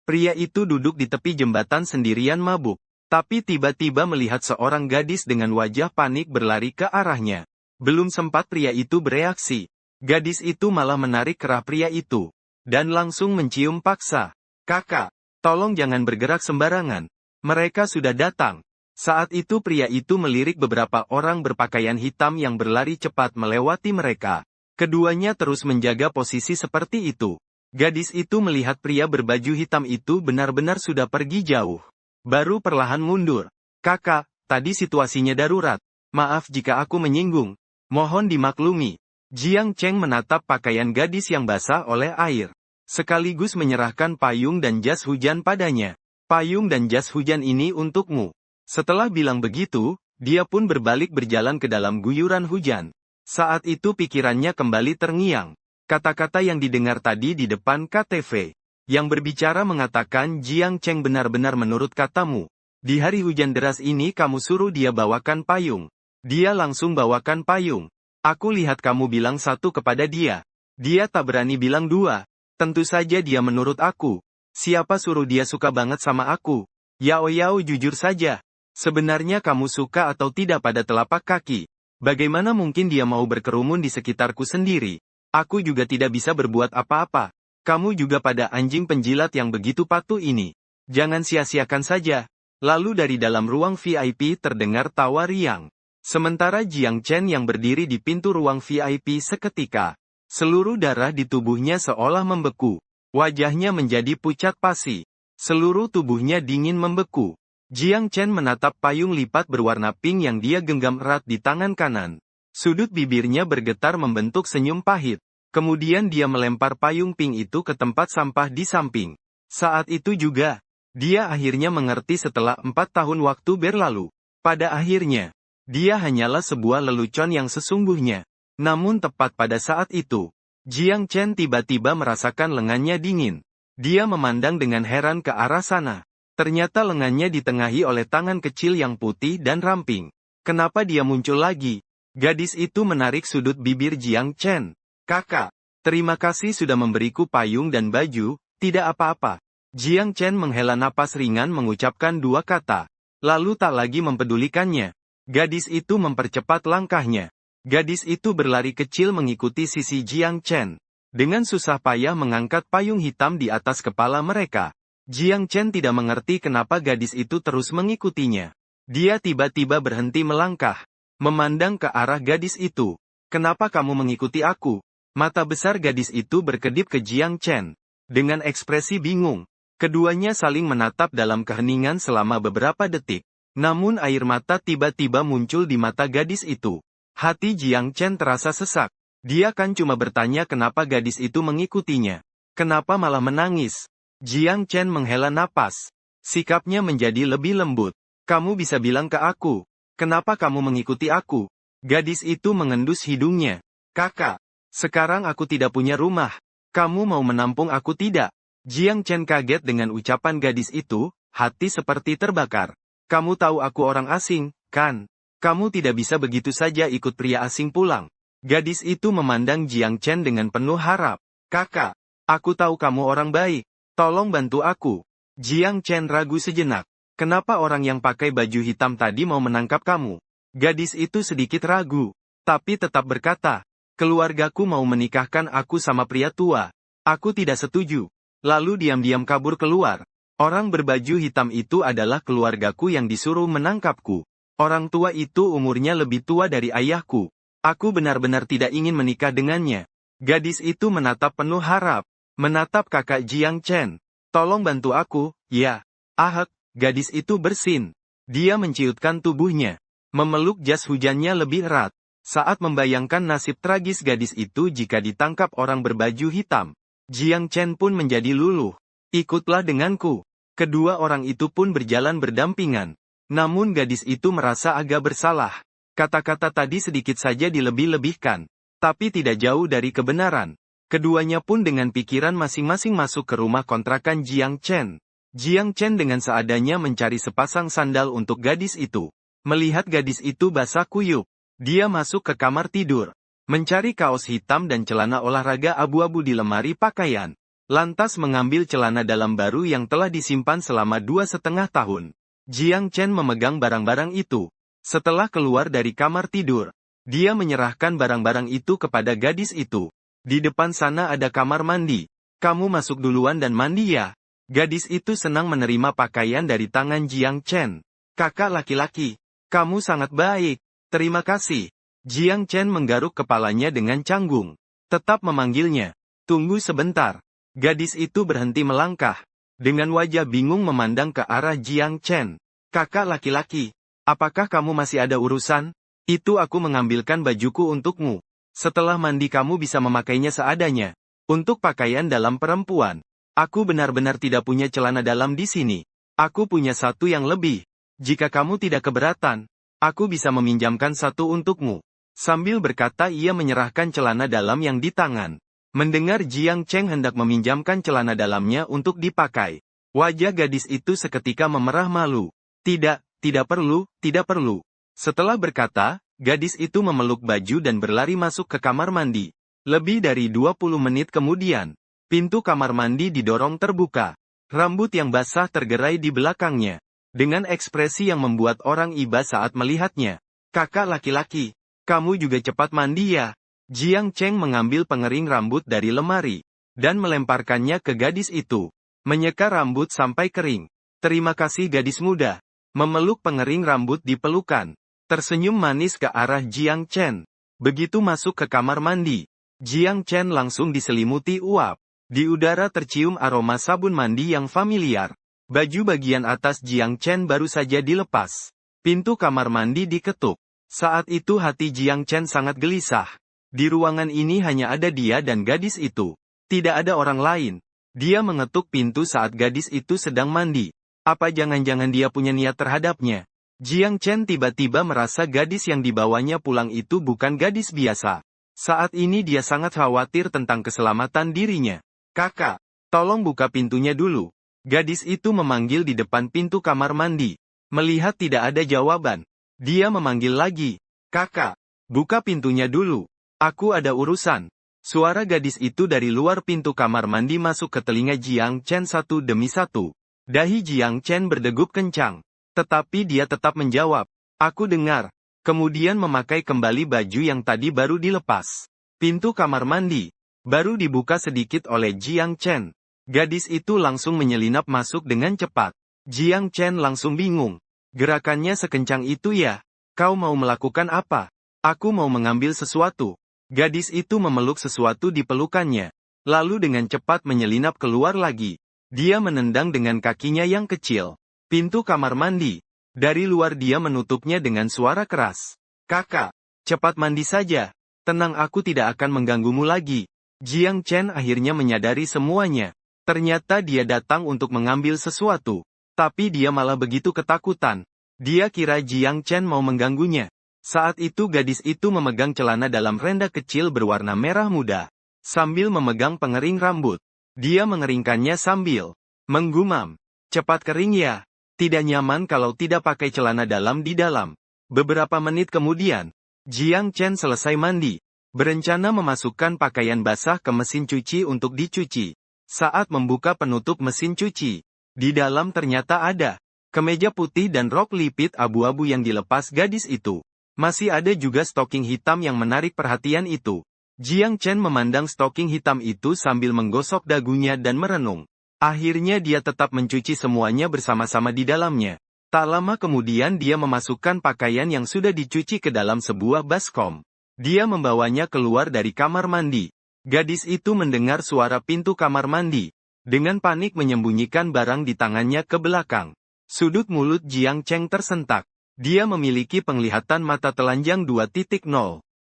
Pria itu duduk di tepi jembatan sendirian mabuk. Tapi tiba-tiba melihat seorang gadis dengan wajah panik berlari ke arahnya. Belum sempat pria itu bereaksi. Gadis itu malah menarik kerah pria itu. Dan langsung mencium paksa. "Kakak, tolong jangan bergerak sembarangan. Mereka sudah datang." Saat itu pria itu melirik beberapa orang berpakaian hitam yang berlari cepat melewati mereka. Keduanya terus menjaga posisi seperti itu. Gadis itu melihat pria berbaju hitam itu benar-benar sudah pergi jauh. Baru perlahan mundur. "Kakak, tadi situasinya darurat. Maaf jika aku menyinggung. Mohon dimaklumi." Jiang Cheng menatap pakaian gadis yang basah oleh air. Sekaligus menyerahkan payung dan jas hujan padanya. "Payung dan jas hujan ini untukmu." Setelah bilang begitu, dia pun berbalik berjalan ke dalam guyuran hujan. Saat itu pikirannya kembali terngiang. Kata-kata yang didengar tadi di depan KTV. Yang berbicara mengatakan, "Jiang Cheng benar-benar menurut katamu. Di hari hujan deras ini kamu suruh dia bawakan payung. Dia langsung bawakan payung. Aku lihat kamu bilang satu kepada dia. Dia tak berani bilang dua. Tentu saja dia menurut aku. Siapa suruh dia suka banget sama aku? Yao Yao, jujur saja. Sebenarnya kamu suka atau tidak pada telapak kaki? Bagaimana mungkin dia mau berkerumun di sekitarku sendiri? Aku juga tidak bisa berbuat apa-apa. Kamu juga pada anjing penjilat yang begitu patuh ini. Jangan sia-siakan saja." Lalu dari dalam ruang VIP terdengar tawa riang. Sementara Jiang Chen yang berdiri di pintu ruang VIP seketika. Seluruh darah di tubuhnya seolah membeku. Wajahnya menjadi pucat pasi. Seluruh tubuhnya dingin membeku. Jiang Chen menatap payung lipat berwarna pink yang dia genggam erat di tangan kanan. Sudut bibirnya bergetar membentuk senyum pahit. Kemudian dia melempar payung pink itu ke tempat sampah di samping. Saat itu juga, dia akhirnya mengerti setelah 4 tahun waktu berlalu. Pada akhirnya, dia hanyalah sebuah lelucon yang sesungguhnya. Namun tepat pada saat itu, Jiang Chen tiba-tiba merasakan lengannya dingin. Dia memandang dengan heran ke arah sana. Ternyata lengannya ditengahi oleh tangan kecil yang putih dan ramping. Kenapa dia muncul lagi? Gadis itu menarik sudut bibir Jiang Chen. "Kakak, terima kasih sudah memberiku payung dan baju, tidak apa-apa." Jiang Chen menghela napas ringan mengucapkan dua kata. Lalu tak lagi mempedulikannya. Gadis itu mempercepat langkahnya. Gadis itu berlari kecil mengikuti sisi Jiang Chen. Dengan susah payah mengangkat payung hitam di atas kepala mereka. Jiang Chen tidak mengerti kenapa gadis itu terus mengikutinya. Dia tiba-tiba berhenti melangkah. Memandang ke arah gadis itu. "Kenapa kamu mengikuti aku?" Mata besar gadis itu berkedip ke Jiang Chen. Dengan ekspresi bingung, keduanya saling menatap dalam keheningan selama beberapa detik. Namun air mata tiba-tiba muncul di mata gadis itu. Hati Jiang Chen terasa sesak. Dia kan cuma bertanya kenapa gadis itu mengikutinya. Kenapa malah menangis? Jiang Chen menghela napas. Sikapnya menjadi lebih lembut. "Kamu bisa bilang ke aku. Kenapa kamu mengikuti aku?" Gadis itu mengendus hidungnya. "Kakak. Sekarang aku tidak punya rumah. Kamu mau menampung aku tidak?" Jiang Chen kaget dengan ucapan gadis itu, hati seperti terbakar. "Kamu tahu aku orang asing, kan? Kamu tidak bisa begitu saja ikut pria asing pulang." Gadis itu memandang Jiang Chen dengan penuh harap. "Kakak, aku tahu kamu orang baik. Tolong bantu aku." Jiang Chen ragu sejenak. "Kenapa orang yang pakai baju hitam tadi mau menangkap kamu?" Gadis itu sedikit ragu, tapi tetap berkata, "Keluargaku mau menikahkan aku sama pria tua. Aku tidak setuju." Lalu diam-diam kabur keluar. Orang berbaju hitam itu adalah keluargaku yang disuruh menangkapku. Orang tua itu umurnya lebih tua dari ayahku. Aku benar-benar tidak ingin menikah dengannya. Gadis itu menatap penuh harap. Menatap kakak Jiang Chen. "Tolong bantu aku, ya." "Ahek," gadis itu bersin. Dia menciutkan tubuhnya. Memeluk jas hujannya lebih erat. Saat membayangkan nasib tragis gadis itu jika ditangkap orang berbaju hitam, Jiang Chen pun menjadi luluh. "Ikutlah denganku." Kedua orang itu pun berjalan berdampingan. Namun gadis itu merasa agak bersalah. Kata-kata tadi sedikit saja dilebih-lebihkan. Tapi tidak jauh dari kebenaran. Keduanya pun dengan pikiran masing-masing masuk ke rumah kontrakan Jiang Chen. Jiang Chen dengan seadanya mencari sepasang sandal untuk gadis itu. Melihat gadis itu basah kuyup, dia masuk ke kamar tidur. Mencari kaos hitam dan celana olahraga abu-abu di lemari pakaian. lantas mengambil celana dalam baru yang telah disimpan selama 2,5 tahun. Jiang Chen memegang barang-barang itu. Setelah keluar dari kamar tidur, dia menyerahkan barang-barang itu kepada gadis itu. Di depan sana ada kamar mandi. Kamu masuk duluan dan mandi ya. Gadis itu senang menerima pakaian dari tangan Jiang Chen. Kakak laki-laki, kamu sangat baik. Terima kasih. Jiang Chen menggaruk kepalanya dengan canggung. Tetap memanggilnya. Tunggu sebentar. Gadis itu berhenti melangkah. Dengan wajah bingung memandang ke arah Jiang Chen. Kakak laki-laki, apakah kamu masih ada urusan? Itu aku mengambilkan bajuku untukmu. Setelah mandi kamu bisa memakainya seadanya. Untuk pakaian dalam perempuan, aku benar-benar tidak punya celana dalam di sini. Aku punya satu yang lebih. Jika kamu tidak keberatan, aku bisa meminjamkan satu untukmu. Sambil berkata ia menyerahkan celana dalam yang di tangan. Mendengar Jiang Chen hendak meminjamkan celana dalamnya untuk dipakai, wajah gadis itu seketika memerah malu. Tidak perlu. Setelah berkata, gadis itu memeluk baju dan berlari masuk ke kamar mandi. Lebih dari 20 menit kemudian, pintu kamar mandi didorong terbuka. Rambut yang basah tergerai di belakangnya. Dengan ekspresi yang membuat orang iba saat melihatnya. Kakak laki-laki, kamu juga cepat mandi ya. Jiang Chen mengambil pengering rambut dari lemari, dan melemparkannya ke gadis itu. Menyeka rambut sampai kering. Terima kasih gadis muda. Memeluk pengering rambut di pelukan. Tersenyum manis ke arah Jiang Chen. Begitu masuk ke kamar mandi, Jiang Chen langsung diselimuti uap. Di udara tercium aroma sabun mandi yang familiar. Baju bagian atas Jiang Chen baru saja dilepas. Pintu kamar mandi diketuk. Saat itu hati Jiang Chen sangat gelisah. Di ruangan ini hanya ada dia dan gadis itu. Tidak ada orang lain. Dia mengetuk pintu saat gadis itu sedang mandi. Apa jangan-jangan dia punya niat terhadapnya? Jiang Chen tiba-tiba merasa gadis yang dibawanya pulang itu bukan gadis biasa. Saat ini dia sangat khawatir tentang keselamatan dirinya. Kakak, tolong buka pintunya dulu. Gadis itu memanggil di depan pintu kamar mandi. Melihat tidak ada jawaban, dia memanggil lagi. Kakak, buka pintunya dulu. Aku ada urusan. Suara gadis itu dari luar pintu kamar mandi masuk ke telinga Jiang Chen satu demi satu. Dahi Jiang Chen berdegup kencang. Tetapi dia tetap menjawab. Aku dengar. Kemudian memakai kembali baju yang tadi baru dilepas. Pintu kamar mandi baru dibuka sedikit oleh Jiang Chen. Gadis itu langsung menyelinap masuk dengan cepat. Jiang Chen langsung bingung. Gerakannya sekencang itu ya? Kau mau melakukan apa? Aku mau mengambil sesuatu. Gadis itu memeluk sesuatu di pelukannya. Lalu dengan cepat menyelinap keluar lagi. Dia menendang dengan kakinya yang kecil pintu kamar mandi. Dari luar dia menutupnya dengan suara keras. Kakak, cepat mandi saja. Tenang, aku tidak akan mengganggumu lagi. Jiang Chen akhirnya menyadari semuanya. Ternyata dia datang untuk mengambil sesuatu. Tapi dia malah begitu ketakutan. Dia kira Jiang Chen mau mengganggunya. Saat itu gadis itu memegang celana dalam renda kecil berwarna merah muda. Sambil memegang pengering rambut. Dia mengeringkannya sambil menggumam. Cepat kering ya. Tidak nyaman kalau tidak pakai celana dalam di dalam. Beberapa menit kemudian, Jiang Chen selesai mandi. Berencana memasukkan pakaian basah ke mesin cuci untuk dicuci. Saat membuka penutup mesin cuci, di dalam ternyata ada kemeja putih dan rok lipit abu-abu yang dilepas gadis itu. Masih ada juga stoking hitam yang menarik perhatian itu. Jiang Chen memandang stoking hitam itu sambil menggosok dagunya dan merenung. Akhirnya dia tetap mencuci semuanya bersama-sama di dalamnya. Tak lama kemudian dia memasukkan pakaian yang sudah dicuci ke dalam sebuah baskom. Dia membawanya keluar dari kamar mandi. Gadis itu mendengar suara pintu kamar mandi. Dengan panik menyembunyikan barang di tangannya ke belakang. Sudut mulut Jiang Chen tersentak. Dia memiliki penglihatan mata telanjang 2.0.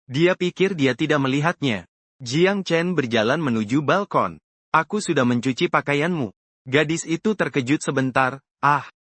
Dia pikir dia tidak melihatnya. Jiang Chen berjalan menuju balkon. Aku sudah mencuci pakaianmu. Gadis itu terkejut sebentar.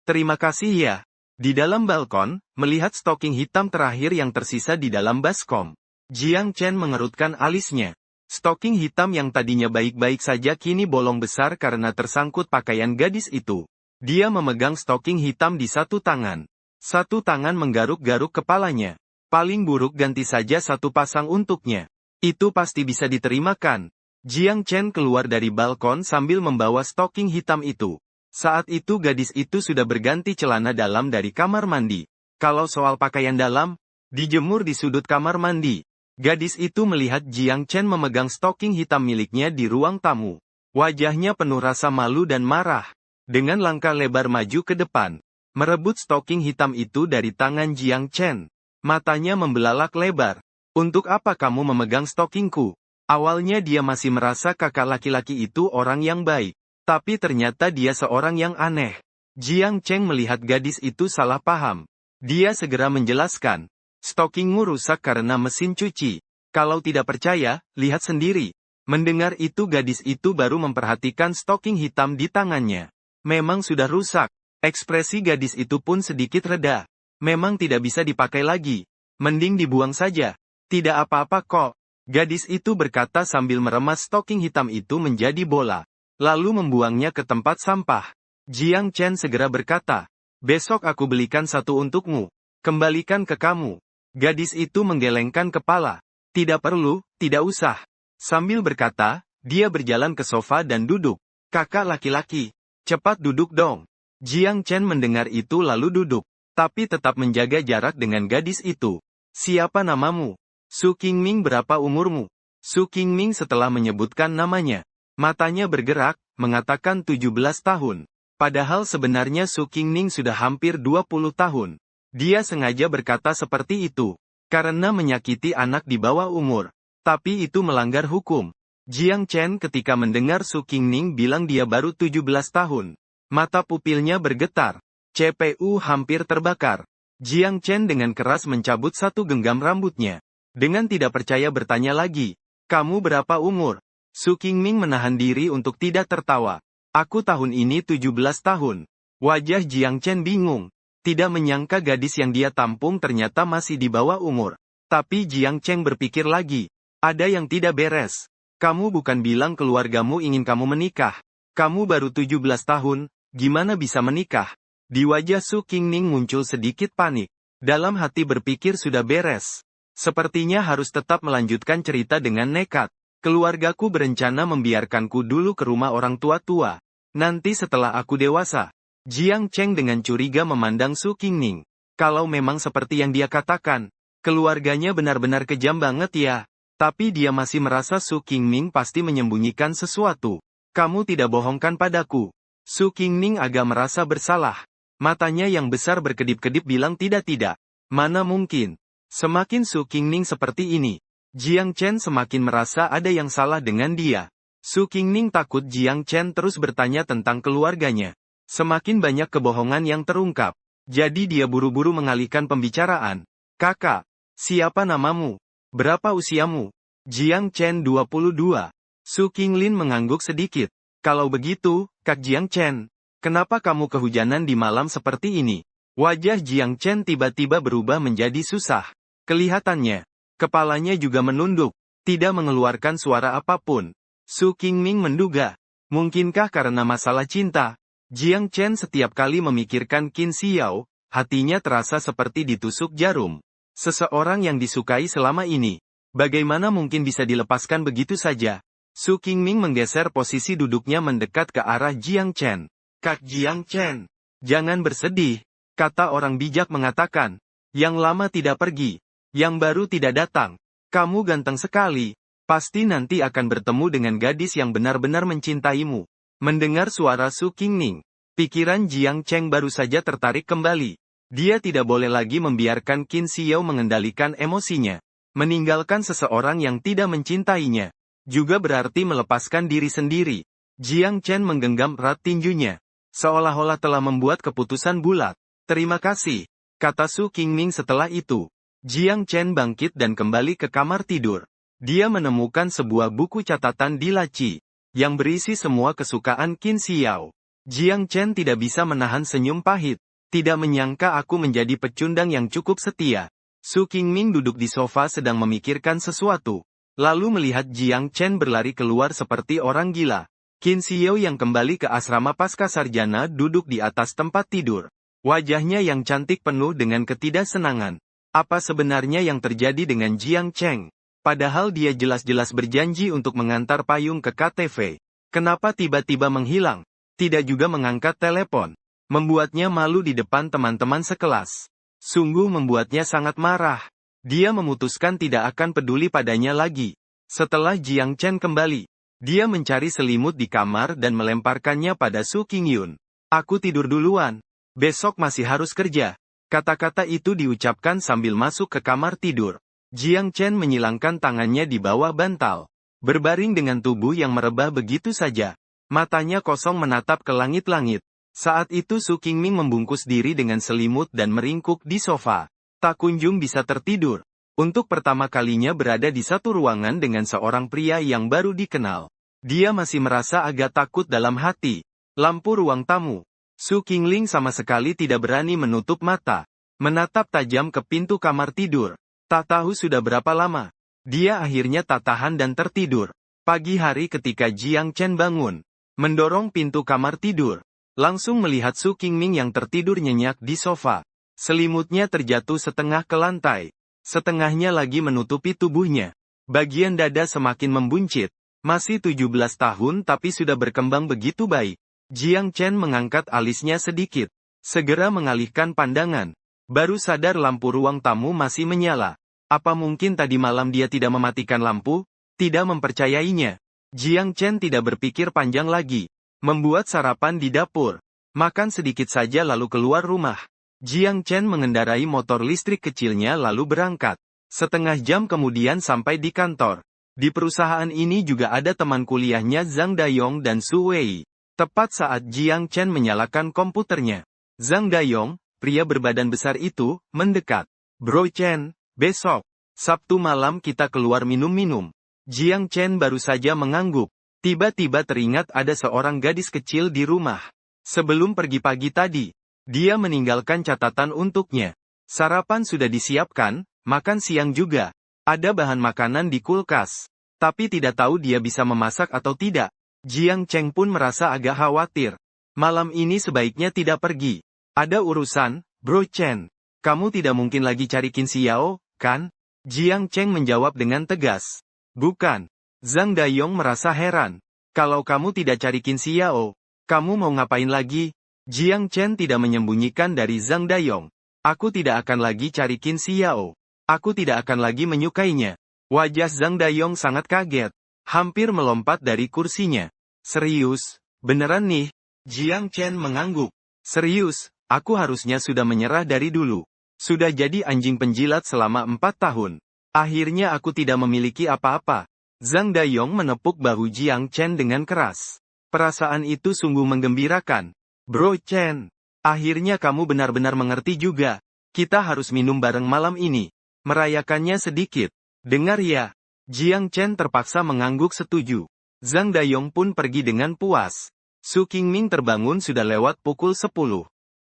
Terima kasih ya. Di dalam balkon, melihat stoking hitam terakhir yang tersisa di dalam baskom. Jiang Chen mengerutkan alisnya. Stoking hitam yang tadinya baik-baik saja kini bolong besar karena tersangkut pakaian gadis itu. Dia memegang stoking hitam di satu tangan. Satu tangan menggaruk-garuk kepalanya. Paling buruk ganti saja satu pasang untuknya. Itu pasti bisa diterimakan. Jiang Chen keluar dari balkon sambil membawa stoking hitam itu. Saat itu gadis itu sudah berganti celana dalam dari kamar mandi. Kalau soal pakaian dalam, dijemur di sudut kamar mandi. Gadis itu melihat Jiang Chen memegang stoking hitam miliknya di ruang tamu. Wajahnya penuh rasa malu dan marah. Dengan langkah lebar maju ke depan, merebut stoking hitam itu dari tangan Jiang Chen. Matanya membelalak lebar. Untuk apa kamu memegang stokingku? Awalnya dia masih merasa kakak laki-laki itu orang yang baik. Tapi ternyata dia seorang yang aneh. Jiang Chen melihat gadis itu salah paham. Dia segera menjelaskan. Stokingmu rusak karena mesin cuci. Kalau tidak percaya, lihat sendiri. Mendengar itu gadis itu baru memperhatikan stoking hitam di tangannya. Memang sudah rusak. Ekspresi gadis itu pun sedikit reda. Memang tidak bisa dipakai lagi. Mending dibuang saja. Tidak apa-apa kok. Gadis itu berkata sambil meremas stoking hitam itu menjadi bola. Lalu membuangnya ke tempat sampah. Jiang Chen segera berkata, besok aku belikan satu untukmu. Kembalikan ke kamu. Gadis itu menggelengkan kepala. Tidak perlu, tidak usah. Sambil berkata, dia berjalan ke sofa dan duduk. Kakak laki-laki, cepat duduk dong. Jiang Chen mendengar itu lalu duduk. Tapi tetap menjaga jarak dengan gadis itu. Siapa namamu? Su Qingming, berapa umurmu? Su Qingming setelah menyebutkan namanya. Matanya bergerak, mengatakan 17 tahun. Padahal sebenarnya Su Qingming sudah hampir 20 tahun. Dia sengaja berkata seperti itu. Karena menyakiti anak di bawah umur. Tapi itu melanggar hukum. Jiang Chen ketika mendengar Su Qingming bilang dia baru 17 tahun. Mata pupilnya bergetar. CPU hampir terbakar. Jiang Chen dengan keras mencabut satu genggam rambutnya. Dengan tidak percaya bertanya lagi, kamu berapa umur? Su Qingming menahan diri untuk tidak tertawa. Aku tahun ini 17 tahun. Wajah Jiang Chen bingung. Tidak menyangka gadis yang dia tampung ternyata masih di bawah umur. Tapi Jiang Chen berpikir lagi. Ada yang tidak beres. Kamu bukan bilang keluargamu ingin kamu menikah. Kamu baru 17 tahun, gimana bisa menikah? Di wajah Su Qingming muncul sedikit panik. Dalam hati berpikir sudah beres. Sepertinya harus tetap melanjutkan cerita dengan nekat. Keluargaku berencana membiarkanku dulu ke rumah orang tua-tua. Nanti setelah aku dewasa. Jiang Chen dengan curiga memandang Su Qingming. Kalau memang seperti yang dia katakan, keluarganya benar-benar kejam banget ya. Tapi dia masih merasa Su Qingming pasti menyembunyikan sesuatu. Kamu tidak bohongkan padaku. Su Qingming agak merasa bersalah. Matanya yang besar berkedip-kedip bilang tidak. Mana mungkin. Semakin Su Qingming seperti ini, Jiang Chen semakin merasa ada yang salah dengan dia. Su Qingming takut Jiang Chen terus bertanya tentang keluarganya. Semakin banyak kebohongan yang terungkap. Jadi dia buru-buru mengalihkan pembicaraan. Kakak, siapa namamu? Berapa usiamu? Jiang Chen 22. Su Qinglin mengangguk sedikit. Kalau begitu, Kak Jiang Chen, kenapa kamu kehujanan di malam seperti ini? Wajah Jiang Chen tiba-tiba berubah menjadi susah. Kelihatannya, kepalanya juga menunduk, tidak mengeluarkan suara apapun. Su Qingming menduga, mungkinkah karena masalah cinta? Jiang Chen setiap kali memikirkan Qin Xiao, hatinya terasa seperti ditusuk jarum. Seseorang yang disukai selama ini, bagaimana mungkin bisa dilepaskan begitu saja? Su Qingming menggeser posisi duduknya mendekat ke arah Jiang Chen. Kak Jiang Chen, jangan bersedih, kata orang bijak mengatakan. Yang lama tidak pergi. Yang baru tidak datang. Kamu ganteng sekali. Pasti nanti akan bertemu dengan gadis yang benar-benar mencintaimu. Mendengar suara Su Qingming, pikiran Jiang Chen baru saja tertarik kembali. Dia tidak boleh lagi membiarkan Qin Xiao mengendalikan emosinya. Meninggalkan seseorang yang tidak mencintainya. Juga berarti melepaskan diri sendiri. Jiang Chen menggenggam erat tinjunya. Seolah-olah telah membuat keputusan bulat. Terima kasih, kata Su Qingming setelah itu. Jiang Chen bangkit dan kembali ke kamar tidur. Dia menemukan sebuah buku catatan di laci, yang berisi semua kesukaan Qin Xiao. Jiang Chen tidak bisa menahan senyum pahit. Tidak menyangka aku menjadi pecundang yang cukup setia. Su Qingming duduk di sofa sedang memikirkan sesuatu. Lalu melihat Jiang Chen berlari keluar seperti orang gila. Qin Xiao yang kembali ke asrama pasca sarjana duduk di atas tempat tidur. Wajahnya yang cantik penuh dengan ketidaksenangan. Apa sebenarnya yang terjadi dengan Jiang Chen? Padahal dia jelas-jelas berjanji untuk mengantar payung ke KTV. Kenapa tiba-tiba menghilang? Tidak juga mengangkat telepon. Membuatnya malu di depan teman-teman sekelas. Sungguh membuatnya sangat marah. Dia memutuskan tidak akan peduli padanya lagi. Setelah Jiang Chen kembali, dia mencari selimut di kamar dan melemparkannya pada Su Qingyun. Aku tidur duluan. Besok masih harus kerja. Kata-kata itu diucapkan sambil masuk ke kamar tidur. Jiang Chen menyilangkan tangannya di bawah bantal. Berbaring dengan tubuh yang merebah begitu saja. Matanya kosong menatap ke langit-langit. Saat itu Su Qingming membungkus diri dengan selimut dan meringkuk di sofa. Tak kunjung bisa tertidur. Untuk pertama kalinya berada di satu ruangan dengan seorang pria yang baru dikenal. Dia masih merasa agak takut dalam hati. Lampu ruang tamu. Su Qingling sama sekali tidak berani menutup mata. Menatap tajam ke pintu kamar tidur. Tak tahu sudah berapa lama. Dia akhirnya tak tahan dan tertidur. Pagi hari ketika Jiang Chen bangun. Mendorong pintu kamar tidur. Langsung melihat Su Qingming yang tertidur nyenyak di sofa. Selimutnya terjatuh setengah ke lantai. Setengahnya lagi menutupi tubuhnya. Bagian dada semakin membuncit. Masih 17 tahun tapi sudah berkembang begitu baik. Jiang Chen mengangkat alisnya sedikit. Segera mengalihkan pandangan. Baru sadar lampu ruang tamu masih menyala. Apa mungkin tadi malam dia tidak mematikan lampu? Tidak mempercayainya. Jiang Chen tidak berpikir panjang lagi. Membuat sarapan di dapur. Makan sedikit saja lalu keluar rumah. Jiang Chen mengendarai motor listrik kecilnya lalu berangkat. Setengah jam kemudian sampai di kantor. Di perusahaan ini juga ada teman kuliahnya Zhang Dayong dan Su Wei. Tepat saat Jiang Chen menyalakan komputernya. Zhang Dayong, pria berbadan besar itu, mendekat. Bro Chen, besok, Sabtu malam kita keluar minum-minum. Jiang Chen baru saja mengangguk. Tiba-tiba teringat ada seorang gadis kecil di rumah. Sebelum pergi pagi tadi, dia meninggalkan catatan untuknya. Sarapan sudah disiapkan, makan siang juga. Ada bahan makanan di kulkas. Tapi tidak tahu dia bisa memasak atau tidak. Jiang Chen pun merasa agak khawatir. Malam ini sebaiknya tidak pergi. Ada urusan, Bro Chen. Kamu tidak mungkin lagi cari Qin Xiao, kan? Jiang Chen menjawab dengan tegas. Bukan. Zhang Dayong merasa heran. Kalau kamu tidak cari Qin Xiao, kamu mau ngapain lagi? Jiang Chen tidak menyembunyikan dari Zhang Dayong. Aku tidak akan lagi cari Qin Xiao. Aku tidak akan lagi menyukainya. Wajah Zhang Dayong sangat kaget. Hampir melompat dari kursinya. Serius? Beneran nih? Jiang Chen mengangguk. Serius, aku harusnya sudah menyerah dari dulu. Sudah jadi anjing penjilat selama 4 tahun. Akhirnya aku tidak memiliki apa-apa. Zhang Dayong menepuk bahu Jiang Chen dengan keras. Perasaan itu sungguh menggembirakan. Bro Chen, akhirnya kamu benar-benar mengerti juga. Kita harus minum bareng malam ini. Merayakannya sedikit. Dengar ya. Jiang Chen terpaksa mengangguk setuju. Zhang Dayong pun pergi dengan puas. Su Qingming terbangun sudah lewat pukul 10.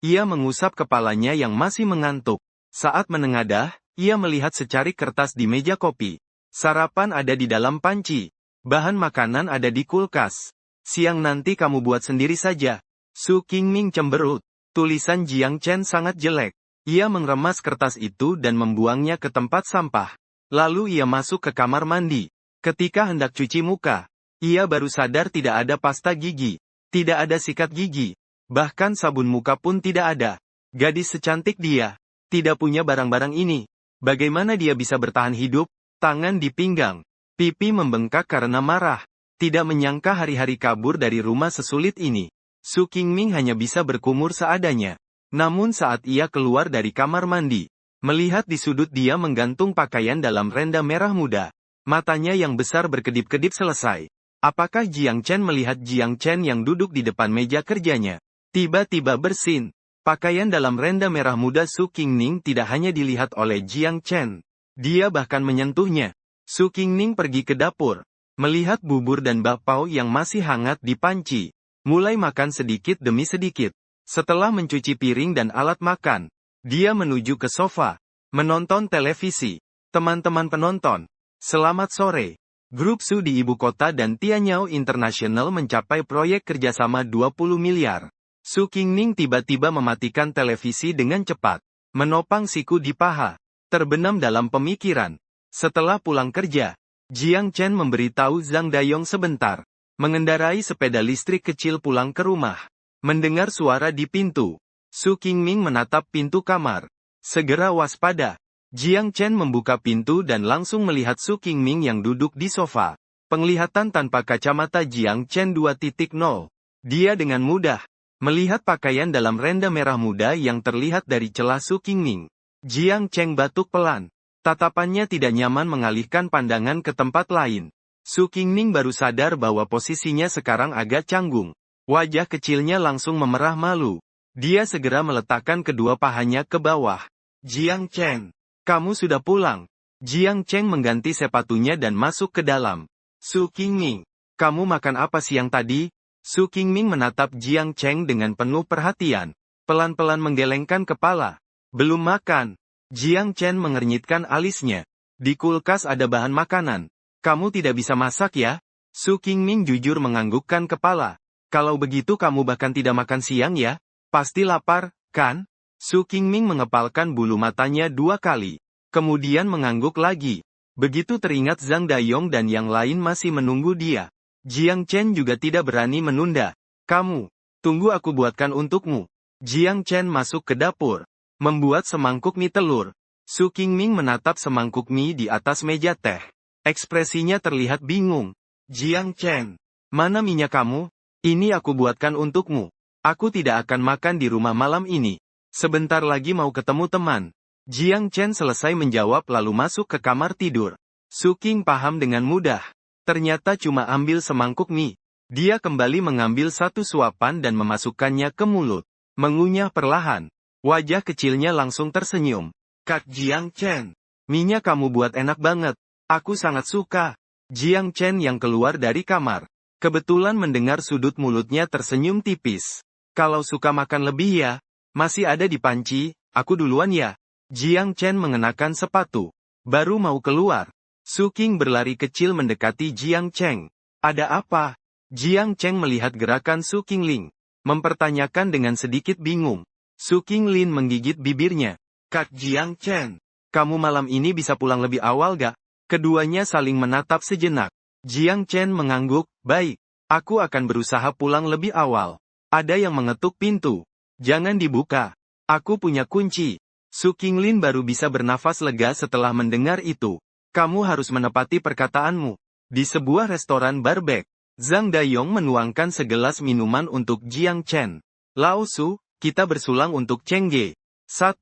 Ia mengusap kepalanya yang masih mengantuk. Saat menengadah, ia melihat secarik kertas di meja kopi. Sarapan ada di dalam panci. Bahan makanan ada di kulkas. Siang nanti kamu buat sendiri saja. Su Qingming cemberut. Tulisan Jiang Chen sangat jelek. Ia mengemas kertas itu dan membuangnya ke tempat sampah. Lalu ia masuk ke kamar mandi. Ketika hendak cuci muka, ia baru sadar tidak ada pasta gigi. Tidak ada sikat gigi. Bahkan sabun muka pun tidak ada. Gadis secantik dia. Tidak punya barang-barang ini. Bagaimana dia bisa bertahan hidup? Tangan di pinggang. Pipi membengkak karena marah. Tidak menyangka hari-hari kabur dari rumah sesulit ini. Su Qingming hanya bisa berkumur seadanya. Namun saat ia keluar dari kamar mandi, melihat di sudut dia menggantung pakaian dalam renda merah muda. Matanya yang besar berkedip-kedip selesai. Apakah Jiang Chen melihat Jiang Chen yang duduk di depan meja kerjanya? Tiba-tiba bersin. Pakaian dalam renda merah muda Su Qingming tidak hanya dilihat oleh Jiang Chen. Dia bahkan menyentuhnya. Su Qingming pergi ke dapur. Melihat bubur dan bakpao yang masih hangat di panci. Mulai makan sedikit demi sedikit. Setelah mencuci piring dan alat makan, dia menuju ke sofa. Menonton televisi. Teman-teman penonton. Selamat sore. Grup Su di ibu kota dan Tianyao International mencapai proyek kerjasama 20 miliar. Su Qingming tiba-tiba mematikan televisi dengan cepat. Menopang siku di paha. Terbenam dalam pemikiran. Setelah pulang kerja, Jiang Chen memberitahu Zhang Dayong sebentar. Mengendarai sepeda listrik kecil pulang ke rumah. Mendengar suara di pintu. Su Qingming menatap pintu kamar. Segera waspada. Jiang Chen membuka pintu dan langsung melihat Su Qingming yang duduk di sofa. Penglihatan tanpa kacamata Jiang Chen 2.0. Dia dengan mudah melihat pakaian dalam renda merah muda yang terlihat dari celah Su Qingming. Jiang Chen batuk pelan. Tatapannya tidak nyaman mengalihkan pandangan ke tempat lain. Su Qingming baru sadar bahwa posisinya sekarang agak canggung. Wajah kecilnya langsung memerah malu. Dia segera meletakkan kedua pahanya ke bawah. Jiang Chen, kamu sudah pulang. Jiang Chen mengganti sepatunya dan masuk ke dalam. Su Qingming, kamu makan apa siang tadi? Su Qingming menatap Jiang Chen dengan penuh perhatian. Pelan-pelan menggelengkan kepala. Belum makan. Jiang Chen mengernyitkan alisnya. Di kulkas ada bahan makanan. Kamu tidak bisa masak ya? Su Qingming jujur menganggukkan kepala. Kalau begitu kamu bahkan tidak makan siang ya? Pasti lapar, kan? Su Qingming mengepalkan bulu matanya 2 kali. Kemudian mengangguk lagi. Begitu teringat Zhang Dayong dan yang lain masih menunggu dia. Jiang Chen juga tidak berani menunda. Kamu, tunggu aku buatkan untukmu. Jiang Chen masuk ke dapur. Membuat semangkuk mie telur. Su Qingming menatap semangkuk mie di atas meja teh. Ekspresinya terlihat bingung. Jiang Chen, mana minyak kamu? Ini aku buatkan untukmu. Aku tidak akan makan di rumah malam ini. Sebentar lagi mau ketemu teman. Jiang Chen selesai menjawab lalu masuk ke kamar tidur. Su Qing paham dengan mudah. Ternyata cuma ambil semangkuk mie. Dia kembali mengambil satu suapan dan memasukkannya ke mulut. Mengunyah perlahan. Wajah kecilnya langsung tersenyum. Kak Jiang Chen, minyak kamu buat enak banget. Aku sangat suka. Jiang Chen yang keluar dari kamar. Kebetulan mendengar sudut mulutnya tersenyum tipis. Kalau suka makan lebih ya, masih ada di panci, aku duluan ya. Jiang Chen mengenakan sepatu. Baru mau keluar. Su Qing berlari kecil mendekati Jiang Chen. Ada apa? Jiang Chen melihat gerakan Su Qingling. Mempertanyakan dengan sedikit bingung. Su Qinglin menggigit bibirnya. Kak Jiang Chen, kamu malam ini bisa pulang lebih awal gak? Keduanya saling menatap sejenak. Jiang Chen mengangguk, baik. Aku akan berusaha pulang lebih awal. Ada yang mengetuk pintu. Jangan dibuka. Aku punya kunci. Su Qinglin baru bisa bernafas lega setelah mendengar itu. Kamu harus menepati perkataanmu. Di sebuah restoran barbek, Zhang Dayong menuangkan segelas minuman untuk Jiang Chen. Lao Su, kita bersulang untuk Cheng Ge. 1.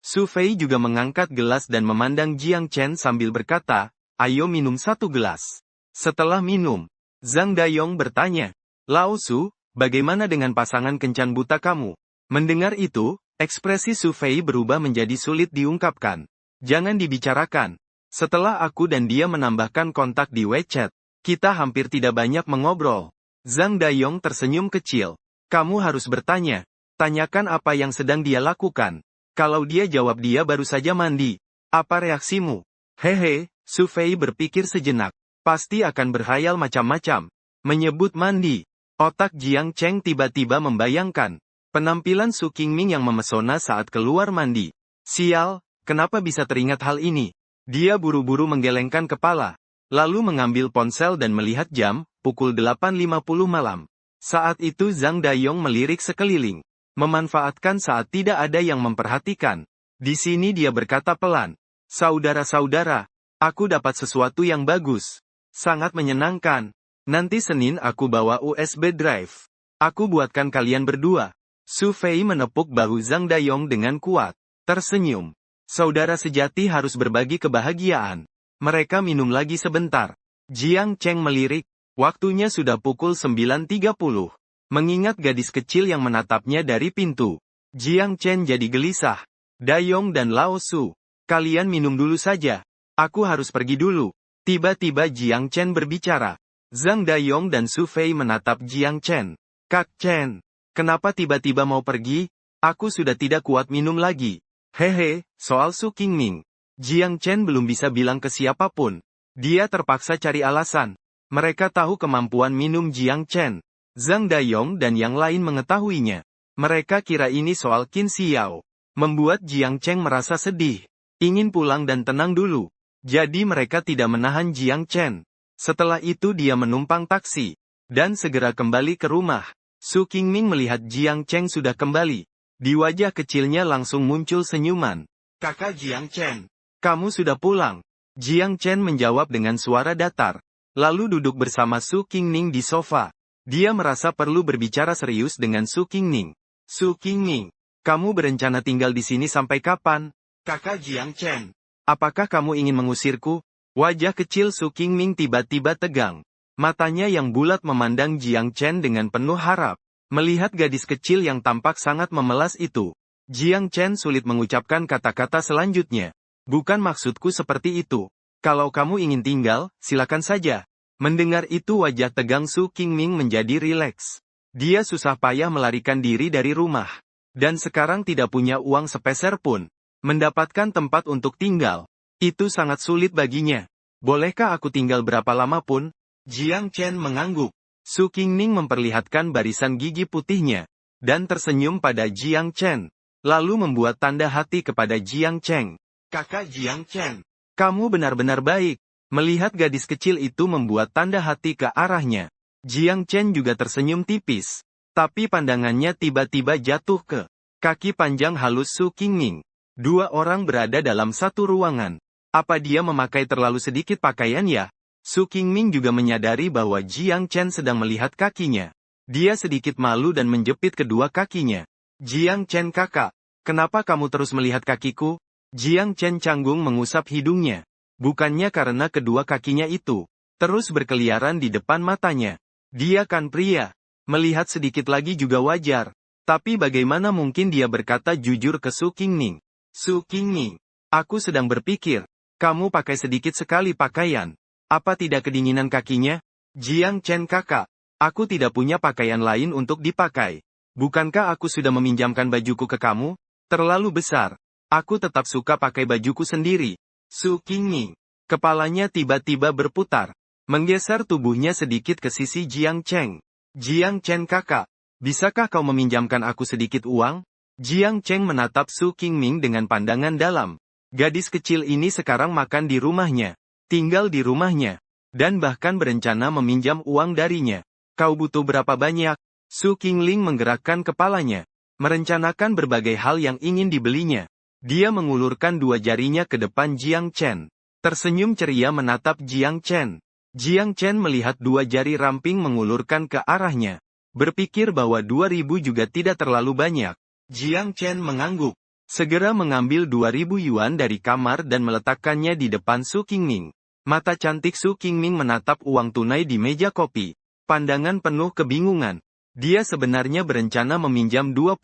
Su Fei juga mengangkat gelas dan memandang Jiang Chen sambil berkata, ayo minum 1 gelas. Setelah minum, Zhang Dayong bertanya, Lao Su, bagaimana dengan pasangan kencan buta kamu? Mendengar itu, ekspresi Su Fei berubah menjadi sulit diungkapkan. Jangan dibicarakan. Setelah aku dan dia menambahkan kontak di WeChat, kita hampir tidak banyak mengobrol. Zhang Dayong tersenyum kecil. Kamu harus bertanya. Tanyakan apa yang sedang dia lakukan. Kalau dia jawab dia baru saja mandi. Apa reaksimu? Hehe, Su Fei berpikir sejenak. Pasti akan berhayal macam-macam. Menyebut mandi. Otak Jiang Chen tiba-tiba membayangkan penampilan Su Qingming yang memesona saat keluar mandi. Sial, kenapa bisa teringat hal ini? Dia buru-buru menggelengkan kepala. Lalu mengambil ponsel dan melihat jam, pukul 8.50 malam. Saat itu Zhang Dayong melirik sekeliling. Memanfaatkan saat tidak ada yang memperhatikan. Di sini dia berkata pelan. Saudara-saudara, aku dapat sesuatu yang bagus. Sangat menyenangkan. Nanti Senin aku bawa USB drive. Aku buatkan kalian berdua. Su Fei menepuk bahu Zhang Dayong dengan kuat. Tersenyum. Saudara sejati harus berbagi kebahagiaan. Mereka minum lagi sebentar. Jiang Chen melirik. Waktunya sudah pukul 9.30. Mengingat gadis kecil yang menatapnya dari pintu. Jiang Chen jadi gelisah. Dayong dan Lao Su, kalian minum dulu saja. Aku harus pergi dulu. Tiba-tiba Jiang Chen berbicara. Zhang Dayong dan Su Fei menatap Jiang Chen. Kak Chen, kenapa tiba-tiba mau pergi? Aku sudah tidak kuat minum lagi. Hehe, soal Su Qingming. Jiang Chen belum bisa bilang ke siapapun. Dia terpaksa cari alasan. Mereka tahu kemampuan minum Jiang Chen. Zhang Dayong dan yang lain mengetahuinya. Mereka kira ini soal Qin Xiao. Membuat Jiang Chen merasa sedih. Ingin pulang dan tenang dulu. Jadi mereka tidak menahan Jiang Chen. Setelah itu dia menumpang taksi, dan segera kembali ke rumah. Su Qingming melihat Jiang Chen sudah kembali. Di wajah kecilnya langsung muncul senyuman. Kakak Jiang Chen, kamu sudah pulang. Jiang Chen menjawab dengan suara datar. Lalu duduk bersama Su Qingming di sofa. Dia merasa perlu berbicara serius dengan Su Qingming. Su Qingming, kamu berencana tinggal di sini sampai kapan? Kakak Jiang Chen, apakah kamu ingin mengusirku? Wajah kecil Su Qingming tiba-tiba tegang. Matanya yang bulat memandang Jiang Chen dengan penuh harap. Melihat gadis kecil yang tampak sangat memelas itu, Jiang Chen sulit mengucapkan kata-kata selanjutnya. Bukan maksudku seperti itu. Kalau kamu ingin tinggal, silakan saja. Mendengar itu wajah tegang Su Qingming menjadi rileks. Dia susah payah melarikan diri dari rumah. Dan sekarang tidak punya uang sepeser pun. Mendapatkan tempat untuk tinggal. Itu sangat sulit baginya. Bolehkah aku tinggal berapa lama pun? Jiang Chen mengangguk. Su Qingming memperlihatkan barisan gigi putihnya. Dan tersenyum pada Jiang Chen. Lalu membuat tanda hati kepada Jiang Chen. Kakak Jiang Chen, kamu benar-benar baik. Melihat gadis kecil itu membuat tanda hati ke arahnya. Jiang Chen juga tersenyum tipis. Tapi pandangannya tiba-tiba jatuh ke kaki panjang halus Su Qingming. Dua orang berada dalam satu ruangan. Apa dia memakai terlalu sedikit pakaian ya? Su Qingming juga menyadari bahwa Jiang Chen sedang melihat kakinya. Dia sedikit malu dan menjepit kedua kakinya. Jiang Chen kakak, kenapa kamu terus melihat kakiku? Jiang Chen canggung mengusap hidungnya. Bukannya karena kedua kakinya itu terus berkeliaran di depan matanya. Dia kan pria. Melihat sedikit lagi juga wajar. Tapi bagaimana mungkin dia berkata jujur ke Su Qingming? Su Qingming, aku sedang berpikir, kamu pakai sedikit sekali pakaian. Apa tidak kedinginan kakinya? Jiang Chen kakak, aku tidak punya pakaian lain untuk dipakai. Bukankah aku sudah meminjamkan bajuku ke kamu? Terlalu besar. Aku tetap suka pakai bajuku sendiri. Su Qingming, kepalanya tiba-tiba berputar. Menggeser tubuhnya sedikit ke sisi Jiang Chen. Jiang Chen kakak, bisakah kau meminjamkan aku sedikit uang? Jiang Chen menatap Su Qingming dengan pandangan dalam. Gadis kecil ini sekarang makan di rumahnya, tinggal di rumahnya, dan bahkan berencana meminjam uang darinya. Kau butuh berapa banyak? Su Qingling menggerakkan kepalanya, merencanakan berbagai hal yang ingin dibelinya. Dia mengulurkan dua jarinya ke depan Jiang Chen. Tersenyum ceria menatap Jiang Chen. Jiang Chen melihat dua jari ramping mengulurkan ke arahnya. Berpikir bahwa 2.000 juga tidak terlalu banyak. Jiang Chen mengangguk. Segera mengambil 2.000 yuan dari kamar dan meletakkannya di depan Su Qingming. Mata cantik Su Qingming menatap uang tunai di meja kopi. Pandangan penuh kebingungan. Dia sebenarnya berencana meminjam 20.000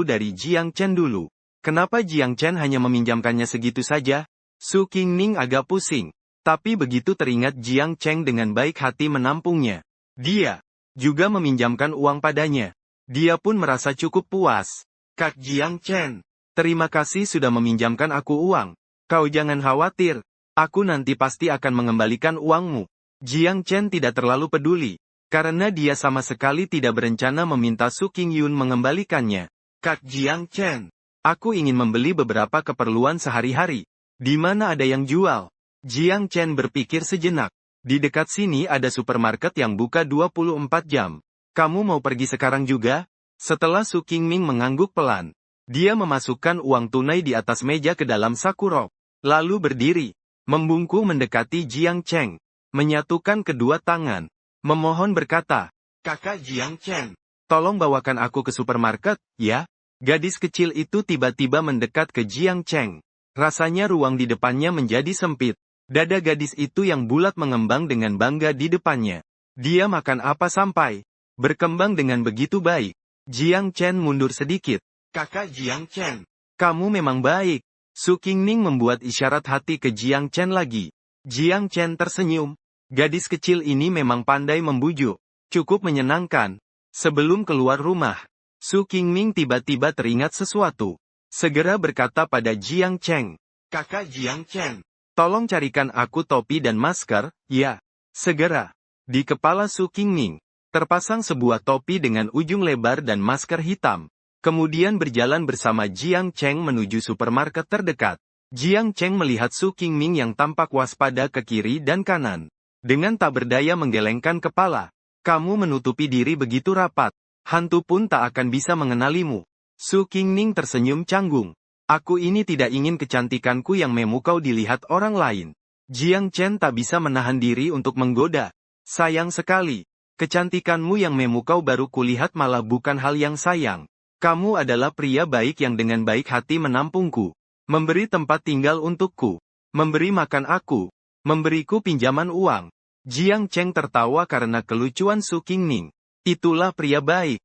dari Jiang Chen dulu. Kenapa Jiang Chen hanya meminjamkannya segitu saja? Su Qingming agak pusing. Tapi begitu teringat Jiang Chen dengan baik hati menampungnya. Dia juga meminjamkan uang padanya. Dia pun merasa cukup puas. Kak Jiang Chen, terima kasih sudah meminjamkan aku uang. Kau jangan khawatir. Aku nanti pasti akan mengembalikan uangmu. Jiang Chen tidak terlalu peduli. Karena dia sama sekali tidak berencana meminta Su Qingyun mengembalikannya. Kak Jiang Chen, aku ingin membeli beberapa keperluan sehari-hari. Di mana ada yang jual? Jiang Chen berpikir sejenak. Di dekat sini ada supermarket yang buka 24 jam. Kamu mau pergi sekarang juga? Setelah Su Qingming mengangguk pelan, dia memasukkan uang tunai di atas meja ke dalam saku rok. Lalu berdiri, membungkuk mendekati Jiang Chen, menyatukan kedua tangan, memohon berkata, Kakak Jiang Chen, tolong bawakan aku ke supermarket, ya? Gadis kecil itu tiba-tiba mendekat ke Jiang Chen. Rasanya ruang di depannya menjadi sempit. Dada gadis itu yang bulat mengembang dengan bangga di depannya. Dia makan apa sampai berkembang dengan begitu baik. Jiang Chen mundur sedikit. Kakak Jiang Chen, kamu memang baik. Su Qingming membuat isyarat hati ke Jiang Chen lagi. Jiang Chen tersenyum. Gadis kecil ini memang pandai membujuk. Cukup menyenangkan. Sebelum keluar rumah, Su Qingming tiba-tiba teringat sesuatu. Segera berkata pada Jiang Chen. Kakak Jiang Chen, tolong carikan aku topi dan masker, ya. Segera. Di kepala Su Qingming terpasang sebuah topi dengan ujung lebar dan masker hitam. Kemudian berjalan bersama Jiang Chen menuju supermarket terdekat. Jiang Cheng melihat Su Qingming yang tampak waspada ke kiri dan kanan. Dengan tak berdaya menggelengkan kepala. Kamu menutupi diri begitu rapat. Hantu pun tak akan bisa mengenalimu. Su Qingming tersenyum canggung. Aku ini tidak ingin kecantikanku yang memukau dilihat orang lain. Jiang Chen tak bisa menahan diri untuk menggoda. Sayang sekali. Kecantikanmu yang memukau baru kulihat malah bukan hal yang sayang. Kamu adalah pria baik yang dengan baik hati menampungku. Memberi tempat tinggal untukku. Memberi makan aku. Memberiku pinjaman uang. Jiang Cheng tertawa karena kelucuan Su Qingming. Itulah pria baik.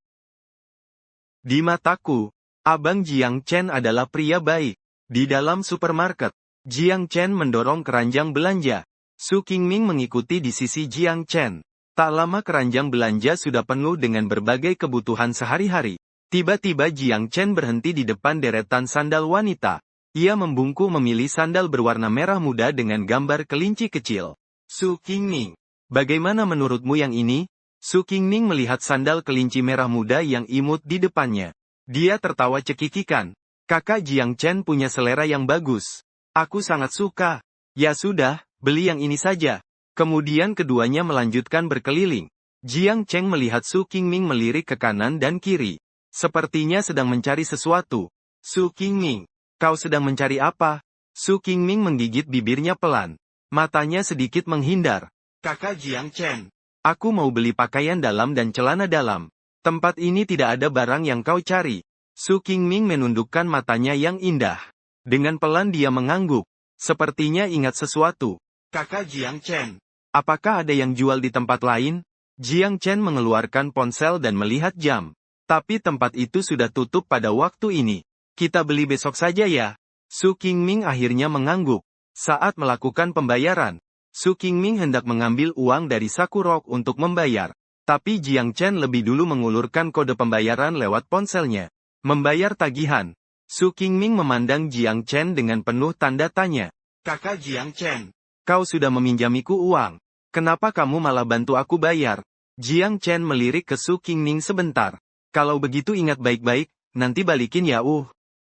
Di mataku, Abang Jiang Chen adalah pria baik. Di dalam supermarket, Jiang Chen mendorong keranjang belanja. Su Qingming mengikuti di sisi Jiang Chen. Tak lama keranjang belanja sudah penuh dengan berbagai kebutuhan sehari-hari. Tiba-tiba Jiang Chen berhenti di depan deretan sandal wanita. Ia membungkuk memilih sandal berwarna merah muda dengan gambar kelinci kecil. Su Qingming, bagaimana menurutmu yang ini? Su Qingming melihat sandal kelinci merah muda yang imut di depannya. Dia tertawa cekikikan. Kakak Jiang Chen punya selera yang bagus. Aku sangat suka. Ya sudah, beli yang ini saja. Kemudian keduanya melanjutkan berkeliling. Jiang Cheng melihat Su Qingming melirik ke kanan dan kiri. Sepertinya sedang mencari sesuatu. Su Qingming, kau sedang mencari apa? Su Qingming menggigit bibirnya pelan. Matanya sedikit menghindar. Kakak Jiang Chen, aku mau beli pakaian dalam dan celana dalam. Tempat ini tidak ada barang yang kau cari. Su Qingming menundukkan matanya yang indah. Dengan pelan dia mengangguk. Sepertinya ingat sesuatu. Kakak Jiang Chen, apakah ada yang jual di tempat lain? Jiang Chen mengeluarkan ponsel dan melihat jam. Tapi tempat itu sudah tutup pada waktu ini. Kita beli besok saja ya. Su Qingming akhirnya mengangguk. Saat melakukan pembayaran, Su Qingming hendak mengambil uang dari saku rok untuk membayar. Tapi Jiang Chen lebih dulu mengulurkan kode pembayaran lewat ponselnya. Membayar tagihan. Su Qingming memandang Jiang Chen dengan penuh tanda tanya. Kakak Jiang Chen, kau sudah meminjamiku uang. Kenapa kamu malah bantu aku bayar? Jiang Chen melirik ke Su Qingming sebentar. Kalau begitu ingat baik-baik, nanti balikin ya.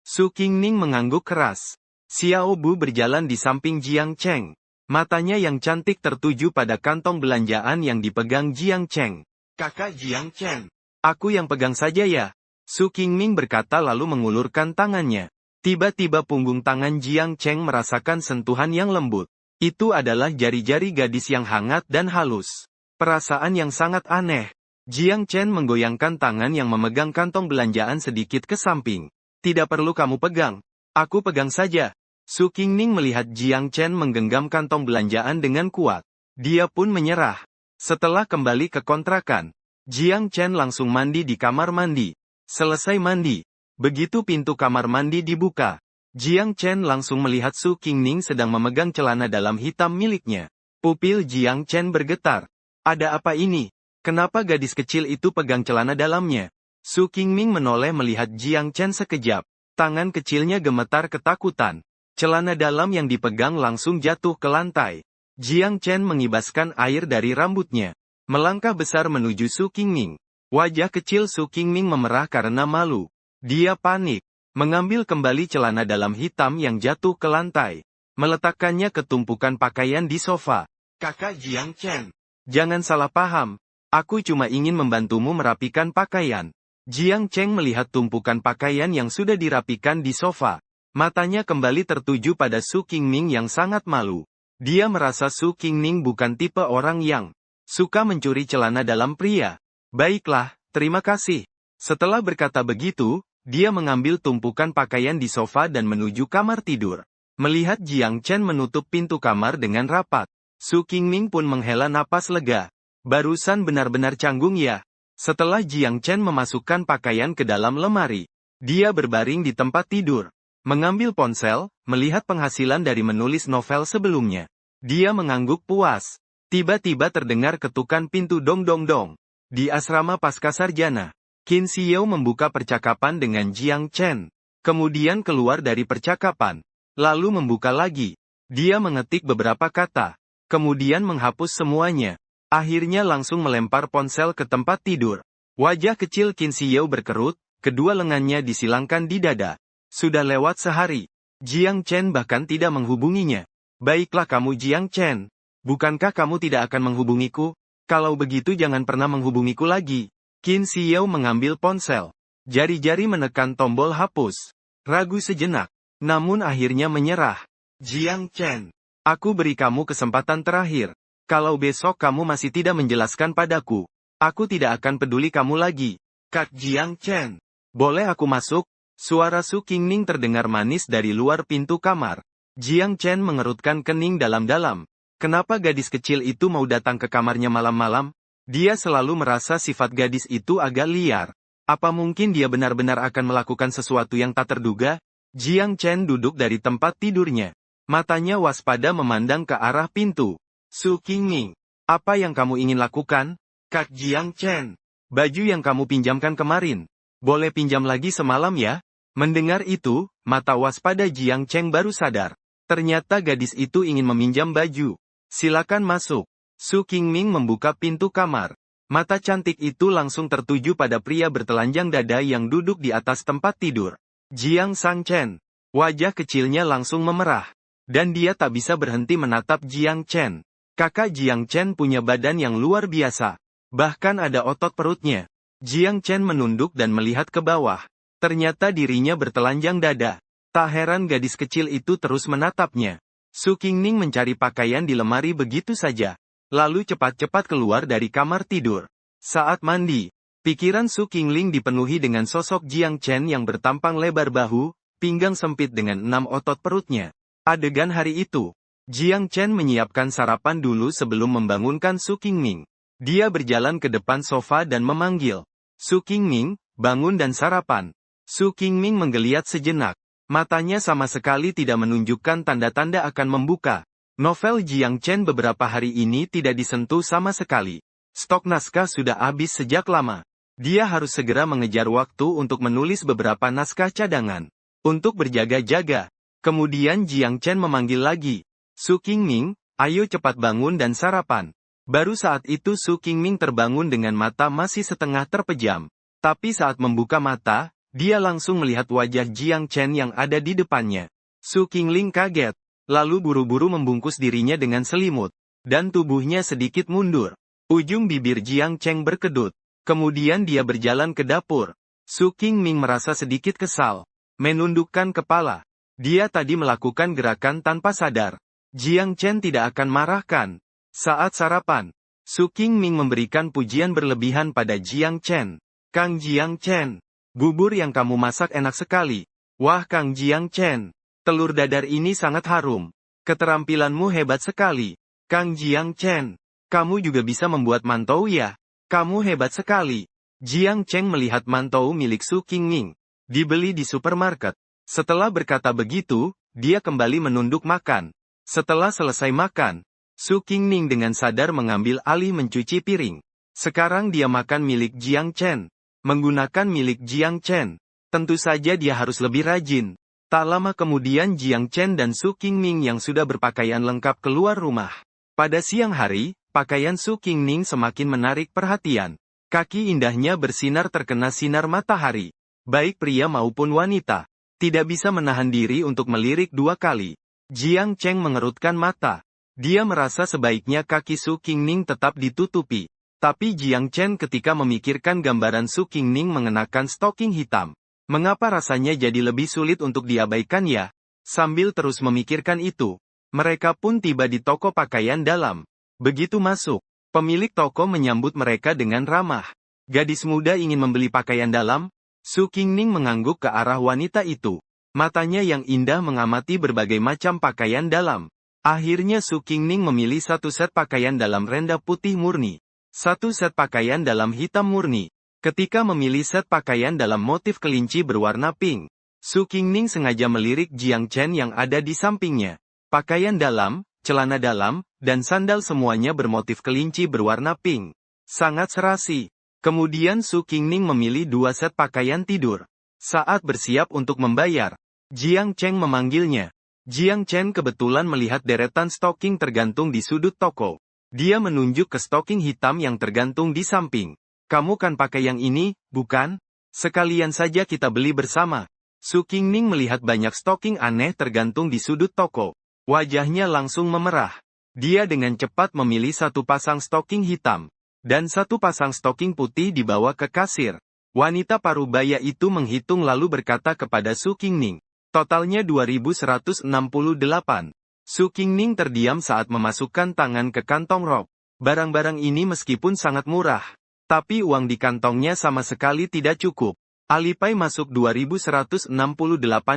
Su Qingming mengangguk keras. Xiao Bu berjalan di samping Jiang Cheng. Matanya yang cantik tertuju pada kantong belanjaan yang dipegang Jiang Cheng. Kakak Jiang Chen, aku yang pegang saja ya. Su Qingming berkata lalu mengulurkan tangannya. Tiba-tiba punggung tangan Jiang Cheng merasakan sentuhan yang lembut. Itu adalah jari-jari gadis yang hangat dan halus. Perasaan yang sangat aneh. Jiang Chen menggoyangkan tangan yang memegang kantong belanjaan sedikit ke samping. Tidak perlu kamu pegang. Aku pegang saja. Su Qingming melihat Jiang Chen menggenggam kantong belanjaan dengan kuat. Dia pun menyerah. Setelah kembali ke kontrakan, Jiang Chen langsung mandi di kamar mandi. Selesai mandi, begitu pintu kamar mandi dibuka, Jiang Chen langsung melihat Su Qingming sedang memegang celana dalam hitam miliknya. Pupil Jiang Chen bergetar. Ada apa ini? Kenapa gadis kecil itu pegang celana dalamnya? Su Qingming menoleh melihat Jiang Chen sekejap. Tangan kecilnya gemetar ketakutan. Celana dalam yang dipegang langsung jatuh ke lantai. Jiang Chen mengibaskan air dari rambutnya. Melangkah besar menuju Su Qingming. Wajah kecil Su Qingming memerah karena malu. Dia panik. Mengambil kembali celana dalam hitam yang jatuh ke lantai. Meletakkannya ke tumpukan pakaian di sofa. Kakak Jiang Chen, jangan salah paham. Aku cuma ingin membantumu merapikan pakaian. Jiang Cheng melihat tumpukan pakaian yang sudah dirapikan di sofa. Matanya kembali tertuju pada Su Qingming yang sangat malu. Dia merasa Su Qingming bukan tipe orang yang suka mencuri celana dalam pria. Baiklah, terima kasih. Setelah berkata begitu, dia mengambil tumpukan pakaian di sofa dan menuju kamar tidur. Melihat Jiang Chen menutup pintu kamar dengan rapat, Su Qingming pun menghela napas lega. Barusan benar-benar canggung ya. Setelah Jiang Chen memasukkan pakaian ke dalam lemari, dia berbaring di tempat tidur. Mengambil ponsel, melihat penghasilan dari menulis novel sebelumnya. Dia mengangguk puas. Tiba-tiba terdengar ketukan pintu dong-dong-dong. Di asrama Pascasarjana, Qin Xiao membuka percakapan dengan Jiang Chen. Kemudian keluar dari percakapan. Lalu membuka lagi. Dia mengetik beberapa kata. Kemudian menghapus semuanya. Akhirnya langsung melempar ponsel ke tempat tidur. Wajah kecil Qin Xiao berkerut, kedua lengannya disilangkan di dada. Sudah lewat sehari. Jiang Chen bahkan tidak menghubunginya. Baiklah kamu Jiang Chen. Bukankah kamu tidak akan menghubungiku? Kalau begitu jangan pernah menghubungiku lagi. Qin Xiao mengambil ponsel. Jari-jari menekan tombol hapus. Ragu sejenak. Namun akhirnya menyerah. Jiang Chen. Aku beri kamu kesempatan terakhir. Kalau besok kamu masih tidak menjelaskan padaku, aku tidak akan peduli kamu lagi. Kak Jiang Chen. Boleh aku masuk? Suara Su Qingning terdengar manis dari luar pintu kamar. Jiang Chen mengerutkan kening dalam-dalam. Kenapa gadis kecil itu mau datang ke kamarnya malam-malam? Dia selalu merasa sifat gadis itu agak liar. Apa mungkin dia benar-benar akan melakukan sesuatu yang tak terduga? Jiang Chen duduk dari tempat tidurnya. Matanya waspada memandang ke arah pintu. Su Qingning, apa yang kamu ingin lakukan? Kak Jiang Chen, baju yang kamu pinjamkan kemarin. Boleh pinjam lagi semalam ya? Mendengar itu, mata waspada Jiang Chen baru sadar. Ternyata gadis itu ingin meminjam baju. Silakan masuk. Su Qingming membuka pintu kamar. Mata cantik itu langsung tertuju pada pria bertelanjang dada yang duduk di atas tempat tidur. Jiang Sang Chen. Wajah kecilnya langsung memerah. Dan dia tak bisa berhenti menatap Jiang Chen. Kakak Jiang Chen punya badan yang luar biasa. Bahkan ada otot perutnya. Jiang Chen menunduk dan melihat ke bawah. Ternyata dirinya bertelanjang dada. Tak heran gadis kecil itu terus menatapnya. Su Qingning mencari pakaian di lemari begitu saja. Lalu cepat-cepat keluar dari kamar tidur. Saat mandi, pikiran Su Qingling dipenuhi dengan sosok Jiang Chen yang bertampang lebar bahu, pinggang sempit dengan 6 otot perutnya. Adegan hari itu, Jiang Chen menyiapkan sarapan dulu sebelum membangunkan Su Qingming. Dia berjalan ke depan sofa dan memanggil, "Su Qingming, bangun dan sarapan." Su Qingming menggeliat sejenak. Matanya sama sekali tidak menunjukkan tanda-tanda akan membuka. Novel Jiang Chen beberapa hari ini tidak disentuh sama sekali. Stok naskah sudah habis sejak lama. Dia harus segera mengejar waktu untuk menulis beberapa naskah cadangan. Untuk berjaga-jaga. Kemudian Jiang Chen memanggil lagi. "Su Qingming, ayo cepat bangun dan sarapan." Baru saat itu Su Qingming terbangun dengan mata masih setengah terpejam. Tapi saat membuka mata, dia langsung melihat wajah Jiang Chen yang ada di depannya. Su Qingling kaget, lalu buru-buru membungkus dirinya dengan selimut, dan tubuhnya sedikit mundur. Ujung bibir Jiang Chen berkedut. Kemudian dia berjalan ke dapur. Su Qingming merasa sedikit kesal, menundukkan kepala. Dia tadi melakukan gerakan tanpa sadar. Jiang Chen tidak akan marahkan. Saat sarapan, Su Qingming memberikan pujian berlebihan pada Jiang Chen. "Kang Jiang Chen, bubur yang kamu masak enak sekali. Wah Kang Jiang Chen, telur dadar ini sangat harum. Keterampilanmu hebat sekali. Kang Jiang Chen, kamu juga bisa membuat mantou ya? Kamu hebat sekali." Jiang Chen melihat mantou milik Su Qingming. Dibeli di supermarket. Setelah berkata begitu, dia kembali menunduk makan. Setelah selesai makan, Su Qingming dengan sadar mengambil alih mencuci piring. Sekarang dia makan milik Jiang Chen. Menggunakan milik Jiang Chen. Tentu saja dia harus lebih rajin. Tak lama kemudian Jiang Chen dan Su Qingming yang sudah berpakaian lengkap keluar rumah. Pada siang hari, pakaian Su Qingming semakin menarik perhatian. Kaki indahnya bersinar terkena sinar matahari. Baik pria maupun wanita tidak bisa menahan diri untuk melirik 2 kali. Jiang Chen mengerutkan mata. Dia merasa sebaiknya kaki Su Qingming tetap ditutupi. Tapi Jiang Chen ketika memikirkan gambaran Su Qingming mengenakan stocking hitam. Mengapa rasanya jadi lebih sulit untuk diabaikan ya? Sambil terus memikirkan itu, mereka pun tiba di toko pakaian dalam. Begitu masuk, pemilik toko menyambut mereka dengan ramah. "Gadis muda ingin membeli pakaian dalam?" Su Qingming mengangguk ke arah wanita itu. Matanya yang indah mengamati berbagai macam pakaian dalam. Akhirnya Su Qingming memilih 1 set pakaian dalam renda putih murni. 1 set pakaian dalam hitam murni. Ketika memilih set pakaian dalam motif kelinci berwarna pink, Su Qingming sengaja melirik Jiang Chen yang ada di sampingnya. Pakaian dalam, celana dalam, dan sandal semuanya bermotif kelinci berwarna pink. Sangat serasi. Kemudian Su Qingming memilih 2 set pakaian tidur. Saat bersiap untuk membayar, Jiang Chen memanggilnya. Jiang Chen kebetulan melihat deretan stocking tergantung di sudut toko. Dia menunjuk ke stocking hitam yang tergantung di samping. "Kamu kan pakai yang ini, bukan? Sekalian saja kita beli bersama." Su Qingning melihat banyak stoking aneh tergantung di sudut toko. Wajahnya langsung memerah. Dia dengan cepat memilih satu pasang stoking hitam dan satu pasang stoking putih dibawa ke kasir. Wanita parubaya itu menghitung lalu berkata kepada Su Qingning, "Totalnya 2.168. Su Qingning terdiam saat memasukkan tangan ke kantong rok. Barang-barang ini meskipun sangat murah, tapi uang di kantongnya sama sekali tidak cukup. Alipay masuk 2.168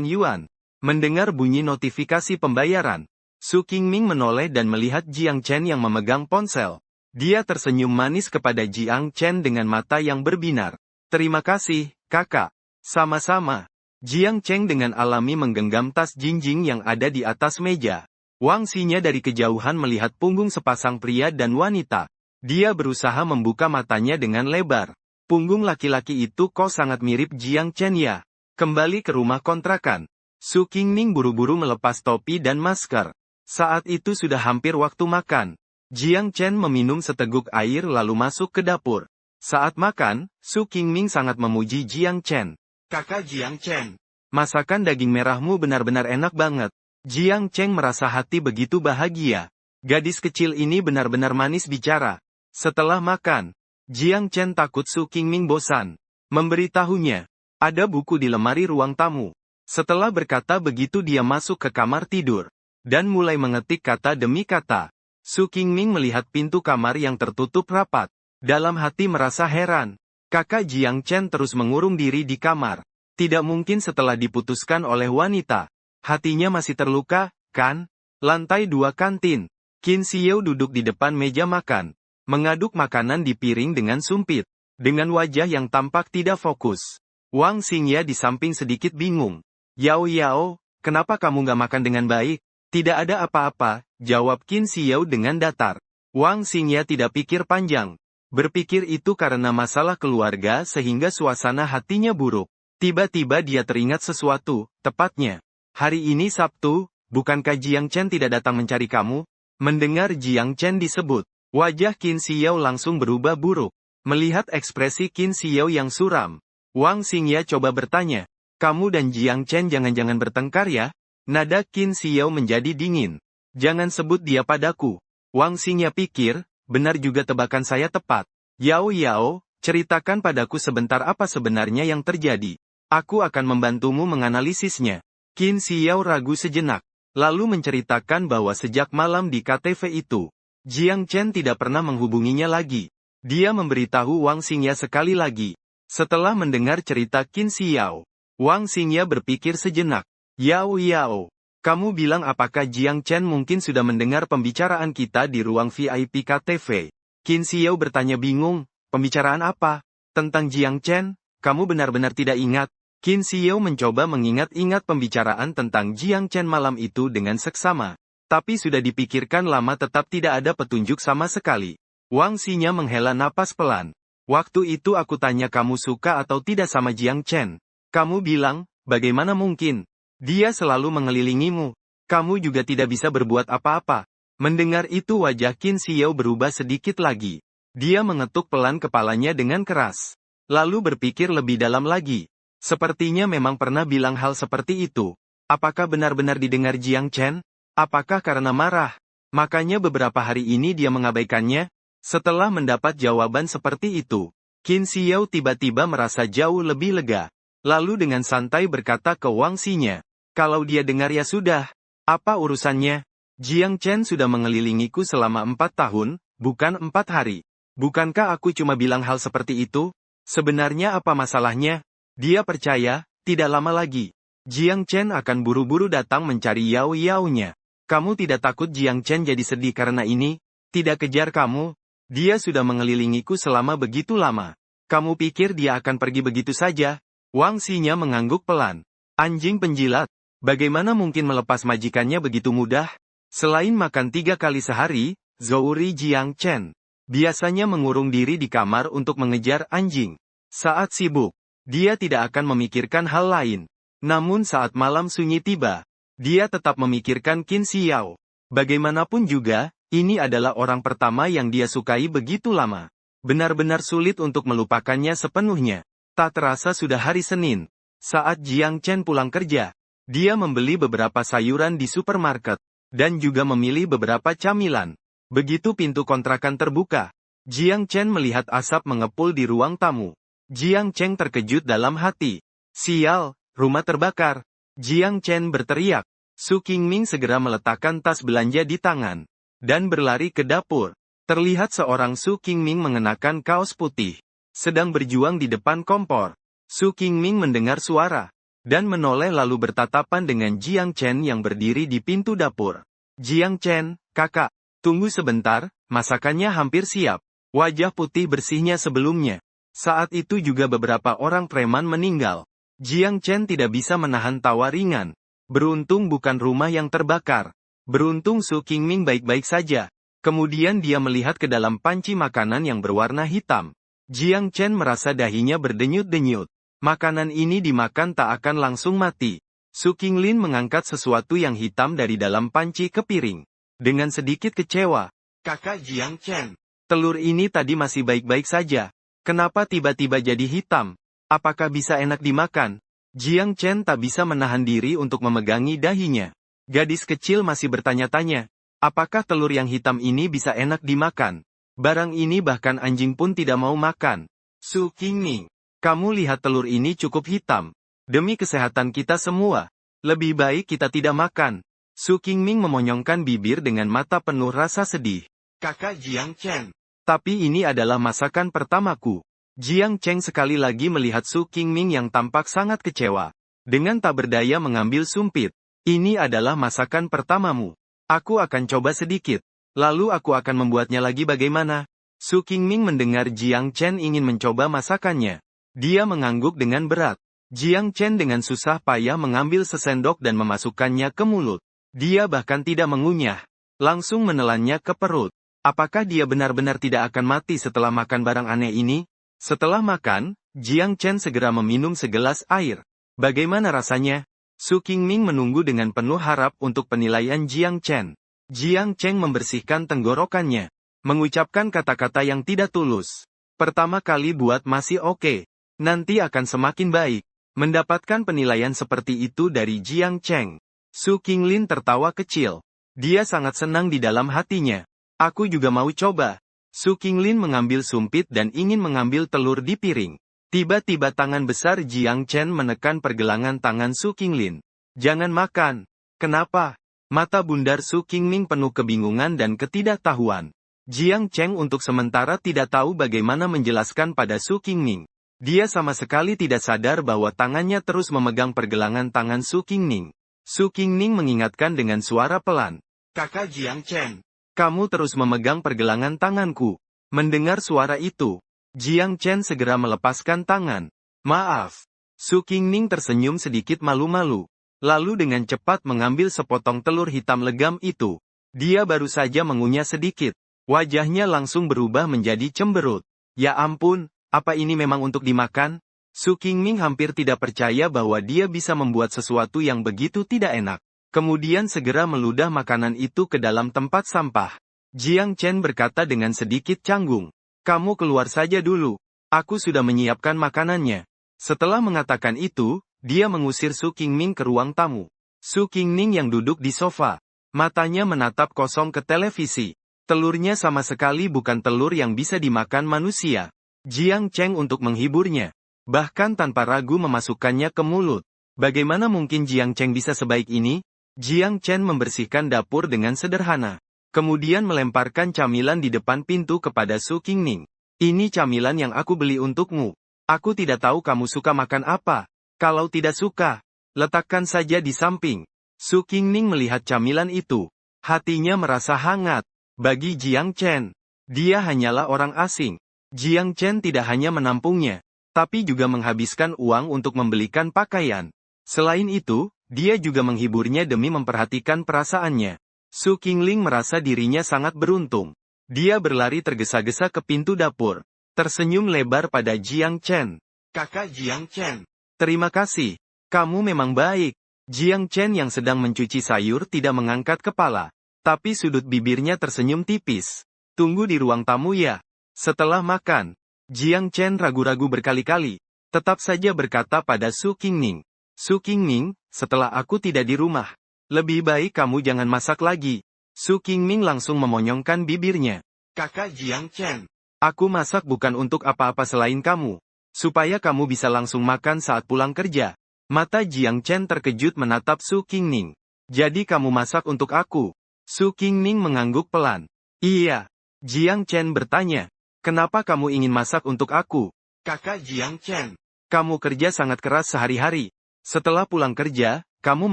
yuan. Mendengar bunyi notifikasi pembayaran, Su Qingming menoleh dan melihat Jiang Chen yang memegang ponsel. Dia tersenyum manis kepada Jiang Chen dengan mata yang berbinar. "Terima kasih, kakak." "Sama-sama." Jiang Chen dengan alami menggenggam tas jinjing yang ada di atas meja. Wang Xinya dari kejauhan melihat punggung sepasang pria dan wanita. Dia berusaha membuka matanya dengan lebar. Punggung laki-laki itu kok sangat mirip Jiang Chen ya? Kembali ke rumah kontrakan. Su Qingning buru-buru melepas topi dan masker. Saat itu sudah hampir waktu makan. Jiang Chen meminum seteguk air lalu masuk ke dapur. Saat makan, Su Qingming sangat memuji Jiang Chen. "Kakak Jiang Chen, masakan daging merahmu benar-benar enak banget." Jiang Chen merasa hati begitu bahagia. Gadis kecil ini benar-benar manis bicara. Setelah makan, Jiang Chen takut Su Qingming bosan. Memberitahunya, ada buku di lemari ruang tamu. Setelah berkata begitu dia masuk ke kamar tidur. Dan mulai mengetik kata demi kata. Su Qingming melihat pintu kamar yang tertutup rapat. Dalam hati merasa heran. Kakak Jiang Chen terus mengurung diri di kamar. Tidak mungkin setelah diputuskan oleh wanita. Hatinya masih terluka, kan? Lantai 2 kantin. Qin Xiao duduk di depan meja makan. Mengaduk makanan di piring dengan sumpit. Dengan wajah yang tampak tidak fokus. Wang Xingya di samping sedikit bingung. "Yao Yao, kenapa kamu gak makan dengan baik?" "Tidak ada apa-apa," jawab Qin Xiao dengan datar. Wang Xingya tidak pikir panjang. Berpikir itu karena masalah keluarga sehingga suasana hatinya buruk. Tiba-tiba dia teringat sesuatu, tepatnya. "Hari ini Sabtu, bukankah Jiang Chen tidak datang mencari kamu?" Mendengar Jiang Chen disebut, wajah Qin Xiao langsung berubah buruk. Melihat ekspresi Qin Xiao yang suram, Wang Xingya coba bertanya, "Kamu dan Jiang Chen jangan-jangan bertengkar ya?" Nada Qin Xiao menjadi dingin. "Jangan sebut dia padaku." Wang Xingya pikir, benar juga tebakan saya tepat. "Yao Yao, ceritakan padaku sebentar apa sebenarnya yang terjadi. Aku akan membantumu menganalisisnya." Qin Xiao ragu sejenak, lalu menceritakan bahwa sejak malam di KTV itu, Jiang Chen tidak pernah menghubunginya lagi. Dia memberitahu Wang Xingya sekali lagi. Setelah mendengar cerita Qin Xiao, Wang Xingya berpikir sejenak. "Yao Yao, kamu bilang apakah Jiang Chen mungkin sudah mendengar pembicaraan kita di ruang VIP KTV?" Qin Xiao bertanya bingung, "Pembicaraan apa? Tentang Jiang Chen? Kamu benar-benar tidak ingat?" Qin Xiao mencoba mengingat-ingat pembicaraan tentang Jiang Chen malam itu dengan seksama. Tapi sudah dipikirkan lama tetap tidak ada petunjuk sama sekali. Wang Xingya menghela napas pelan. "Waktu itu aku tanya kamu suka atau tidak sama Jiang Chen. Kamu bilang, bagaimana mungkin? Dia selalu mengelilingimu. Kamu juga tidak bisa berbuat apa-apa." Mendengar itu wajah Qin Xiao berubah sedikit lagi. Dia mengetuk pelan kepalanya dengan keras. Lalu berpikir lebih dalam lagi. Sepertinya memang pernah bilang hal seperti itu. Apakah benar-benar didengar Jiang Chen? Apakah karena marah? Makanya beberapa hari ini dia mengabaikannya? Setelah mendapat jawaban seperti itu, Qin Xiao tiba-tiba merasa jauh lebih lega. Lalu dengan santai berkata ke Wang Xinya, "Kalau dia dengar ya sudah. Apa urusannya? Jiang Chen sudah mengelilingiku selama 4 tahun, bukan 4 hari. Bukankah aku cuma bilang hal seperti itu? Sebenarnya apa masalahnya?" Dia percaya, tidak lama lagi, Jiang Chen akan buru-buru datang mencari Yao Yao-nya. "Kamu tidak takut Jiang Chen jadi sedih karena ini? Tidak kejar kamu? Dia sudah mengelilingiku selama begitu lama. Kamu pikir dia akan pergi begitu saja?" Wang Xinya mengangguk pelan. Anjing penjilat. Bagaimana mungkin melepas majikannya begitu mudah? Selain makan 3 kali sehari, Zouri Jiang Chen biasanya mengurung diri di kamar untuk mengejar anjing. Saat sibuk, dia tidak akan memikirkan hal lain. Namun saat malam sunyi tiba, dia tetap memikirkan Qin Xiao. Bagaimanapun juga, ini adalah orang pertama yang dia sukai begitu lama. Benar-benar sulit untuk melupakannya sepenuhnya. Tak terasa sudah hari Senin. Saat Jiang Chen pulang kerja, dia membeli beberapa sayuran di supermarket, dan juga memilih beberapa camilan. Begitu pintu kontrakan terbuka, Jiang Chen melihat asap mengepul di ruang tamu. Jiang Chen terkejut dalam hati. Sial, rumah terbakar. Jiang Chen berteriak. Su Qingming segera meletakkan tas belanja di tangan, dan berlari ke dapur. Terlihat seorang Su Qingming mengenakan kaos putih, sedang berjuang di depan kompor. Su Qingming mendengar suara, dan menoleh lalu bertatapan dengan Jiang Chen yang berdiri di pintu dapur. Jiang Chen, kakak, tunggu sebentar, masakannya hampir siap. Wajah putih bersihnya sebelumnya. Saat itu juga beberapa orang preman meninggal. Jiang Chen tidak bisa menahan tawa ringan. Beruntung bukan rumah yang terbakar. Beruntung Su Qingming baik-baik saja. Kemudian dia melihat ke dalam panci makanan yang berwarna hitam. Jiang Chen merasa dahinya berdenyut-denyut. Makanan ini dimakan tak akan langsung mati. Su Qinglin mengangkat sesuatu yang hitam dari dalam panci ke piring. Dengan sedikit kecewa. Kakak Jiang Chen, telur ini tadi masih baik-baik saja. Kenapa tiba-tiba jadi hitam? Apakah bisa enak dimakan? Jiang Chen tak bisa menahan diri untuk memegangi dahinya. Gadis kecil masih bertanya-tanya, apakah telur yang hitam ini bisa enak dimakan? Barang ini bahkan anjing pun tidak mau makan. Su Qingming, kamu lihat telur ini cukup hitam. Demi kesehatan kita semua, lebih baik kita tidak makan. Su Qingming memonyongkan bibir dengan mata penuh rasa sedih. Kakak Jiang Chen, tapi ini adalah masakan pertamaku. Jiang Chen sekali lagi melihat Su Qingming yang tampak sangat kecewa. Dengan tak berdaya mengambil sumpit. Ini adalah masakan pertamamu. Aku akan coba sedikit. Lalu aku akan membuatnya lagi bagaimana? Su Qingming mendengar Jiang Chen ingin mencoba masakannya. Dia mengangguk dengan berat. Jiang Chen dengan susah payah mengambil sesendok dan memasukkannya ke mulut. Dia bahkan tidak mengunyah. Langsung menelannya ke perut. Apakah dia benar-benar tidak akan mati setelah makan barang aneh ini? Setelah makan, Jiang Chen segera meminum segelas air. Bagaimana rasanya? Su Qingming menunggu dengan penuh harap untuk penilaian Jiang Chen. Jiang Chen membersihkan tenggorokannya, mengucapkan kata-kata yang tidak tulus. Pertama kali buat masih oke. Nanti akan semakin baik. Mendapatkan penilaian seperti itu dari Jiang Chen. Su Qinglin tertawa kecil. Dia sangat senang di dalam hatinya. Aku juga mau coba. Su Qinglin mengambil sumpit dan ingin mengambil telur di piring. Tiba-tiba tangan besar Jiang Chen menekan pergelangan tangan Su Qinglin. Jangan makan. Kenapa? Mata bundar Su Qingming penuh kebingungan dan ketidaktahuan. Jiang Chen untuk sementara tidak tahu bagaimana menjelaskan pada Su Qingming. Dia sama sekali tidak sadar bahwa tangannya terus memegang pergelangan tangan Su Qingming. Su Qingming mengingatkan dengan suara pelan. Kakak Jiang Chen, kamu terus memegang pergelangan tanganku. Mendengar suara itu, Jiang Chen segera melepaskan tangan. Maaf. Su Qingming tersenyum sedikit malu-malu. Lalu dengan cepat mengambil sepotong telur hitam legam itu. Dia baru saja mengunyah sedikit. Wajahnya langsung berubah menjadi cemberut. Ya ampun, apa ini memang untuk dimakan? Su Qingming hampir tidak percaya bahwa dia bisa membuat sesuatu yang begitu tidak enak. Kemudian segera meludah makanan itu ke dalam tempat sampah. Jiang Chen berkata dengan sedikit canggung. Kamu keluar saja dulu. Aku sudah menyiapkan makanannya. Setelah mengatakan itu, dia mengusir Su Qingming ke ruang tamu. Su Qingming yang duduk di sofa. Matanya menatap kosong ke televisi. Telurnya sama sekali bukan telur yang bisa dimakan manusia. Jiang Chen untuk menghiburnya. Bahkan tanpa ragu memasukkannya ke mulut. Bagaimana mungkin Jiang Chen bisa sebaik ini? Jiang Chen membersihkan dapur dengan sederhana. Kemudian melemparkan camilan di depan pintu kepada Su Qingming. Ini camilan yang aku beli untukmu. Aku tidak tahu kamu suka makan apa. Kalau tidak suka, letakkan saja di samping. Su Qingming melihat camilan itu. Hatinya merasa hangat. Bagi Jiang Chen, dia hanyalah orang asing. Jiang Chen tidak hanya menampungnya, tapi juga menghabiskan uang untuk membelikan pakaian. Selain itu, dia juga menghiburnya demi memperhatikan perasaannya. Su Qingling merasa dirinya sangat beruntung. Dia berlari tergesa-gesa ke pintu dapur. Tersenyum lebar pada Jiang Chen. Kakak Jiang Chen. Terima kasih. Kamu memang baik. Jiang Chen yang sedang mencuci sayur tidak mengangkat kepala. Tapi sudut bibirnya tersenyum tipis. Tunggu di ruang tamu ya. Setelah makan, Jiang Chen ragu-ragu berkali-kali. tetap saja berkata pada Su Qingning. Su Qingming, setelah aku tidak di rumah, lebih baik kamu jangan masak lagi. Su Qingming langsung memonyongkan bibirnya. Kakak Jiang Chen, aku masak bukan untuk apa-apa selain kamu. Supaya kamu bisa langsung makan saat pulang kerja. Mata Jiang Chen terkejut menatap Su Qingning. Jadi kamu masak untuk aku? Su Qingning mengangguk pelan. Iya. Jiang Chen bertanya. Kenapa kamu ingin masak untuk aku? Kakak Jiang Chen, kamu kerja sangat keras sehari-hari. Setelah pulang kerja, kamu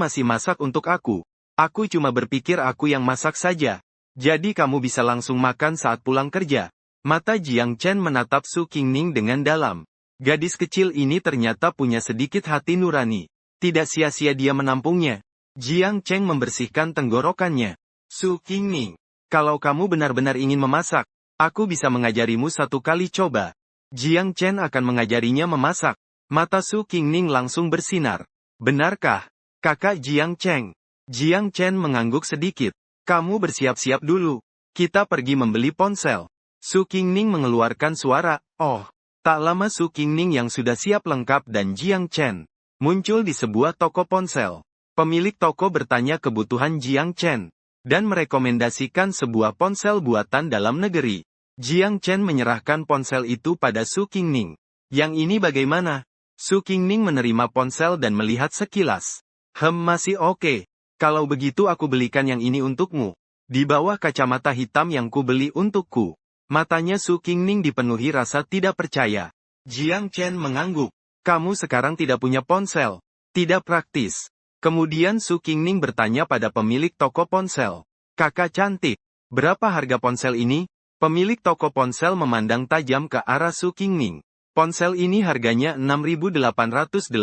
masih masak untuk aku. Aku cuma berpikir aku yang masak saja. Jadi kamu bisa langsung makan saat pulang kerja. Mata Jiang Chen menatap Su Qingning dengan dalam. Gadis kecil ini ternyata punya sedikit hati nurani. Tidak sia-sia dia menampungnya. Jiang Chen membersihkan tenggorokannya. Su Qingning, kalau kamu benar-benar ingin memasak, aku bisa mengajarimu satu kali coba. Jiang Chen akan mengajarinya memasak. Mata Su Qingning langsung bersinar. Benarkah, kakak Jiang Chen? Jiang Chen mengangguk sedikit. Kamu bersiap-siap dulu. Kita pergi membeli ponsel. Su Qingning mengeluarkan suara, oh. Tak lama Su Qingning yang sudah siap lengkap dan Jiang Chen muncul di sebuah toko ponsel. Pemilik toko bertanya kebutuhan Jiang Chen dan merekomendasikan sebuah ponsel buatan dalam negeri. Jiang Chen menyerahkan ponsel itu pada Su Qingning. Yang ini bagaimana? Su Qingning menerima ponsel dan melihat sekilas. Masih oke. Kalau begitu aku belikan yang ini untukmu. Di bawah kacamata hitam yang ku beli untukku. Matanya Su Qingning dipenuhi rasa tidak percaya. Jiang Chen mengangguk. Kamu sekarang tidak punya ponsel. Tidak praktis. Kemudian Su Qingning bertanya pada pemilik toko ponsel. Kakak cantik, berapa harga ponsel ini? Pemilik toko ponsel memandang tajam ke arah Su Qingning. Ponsel ini harganya 6.888.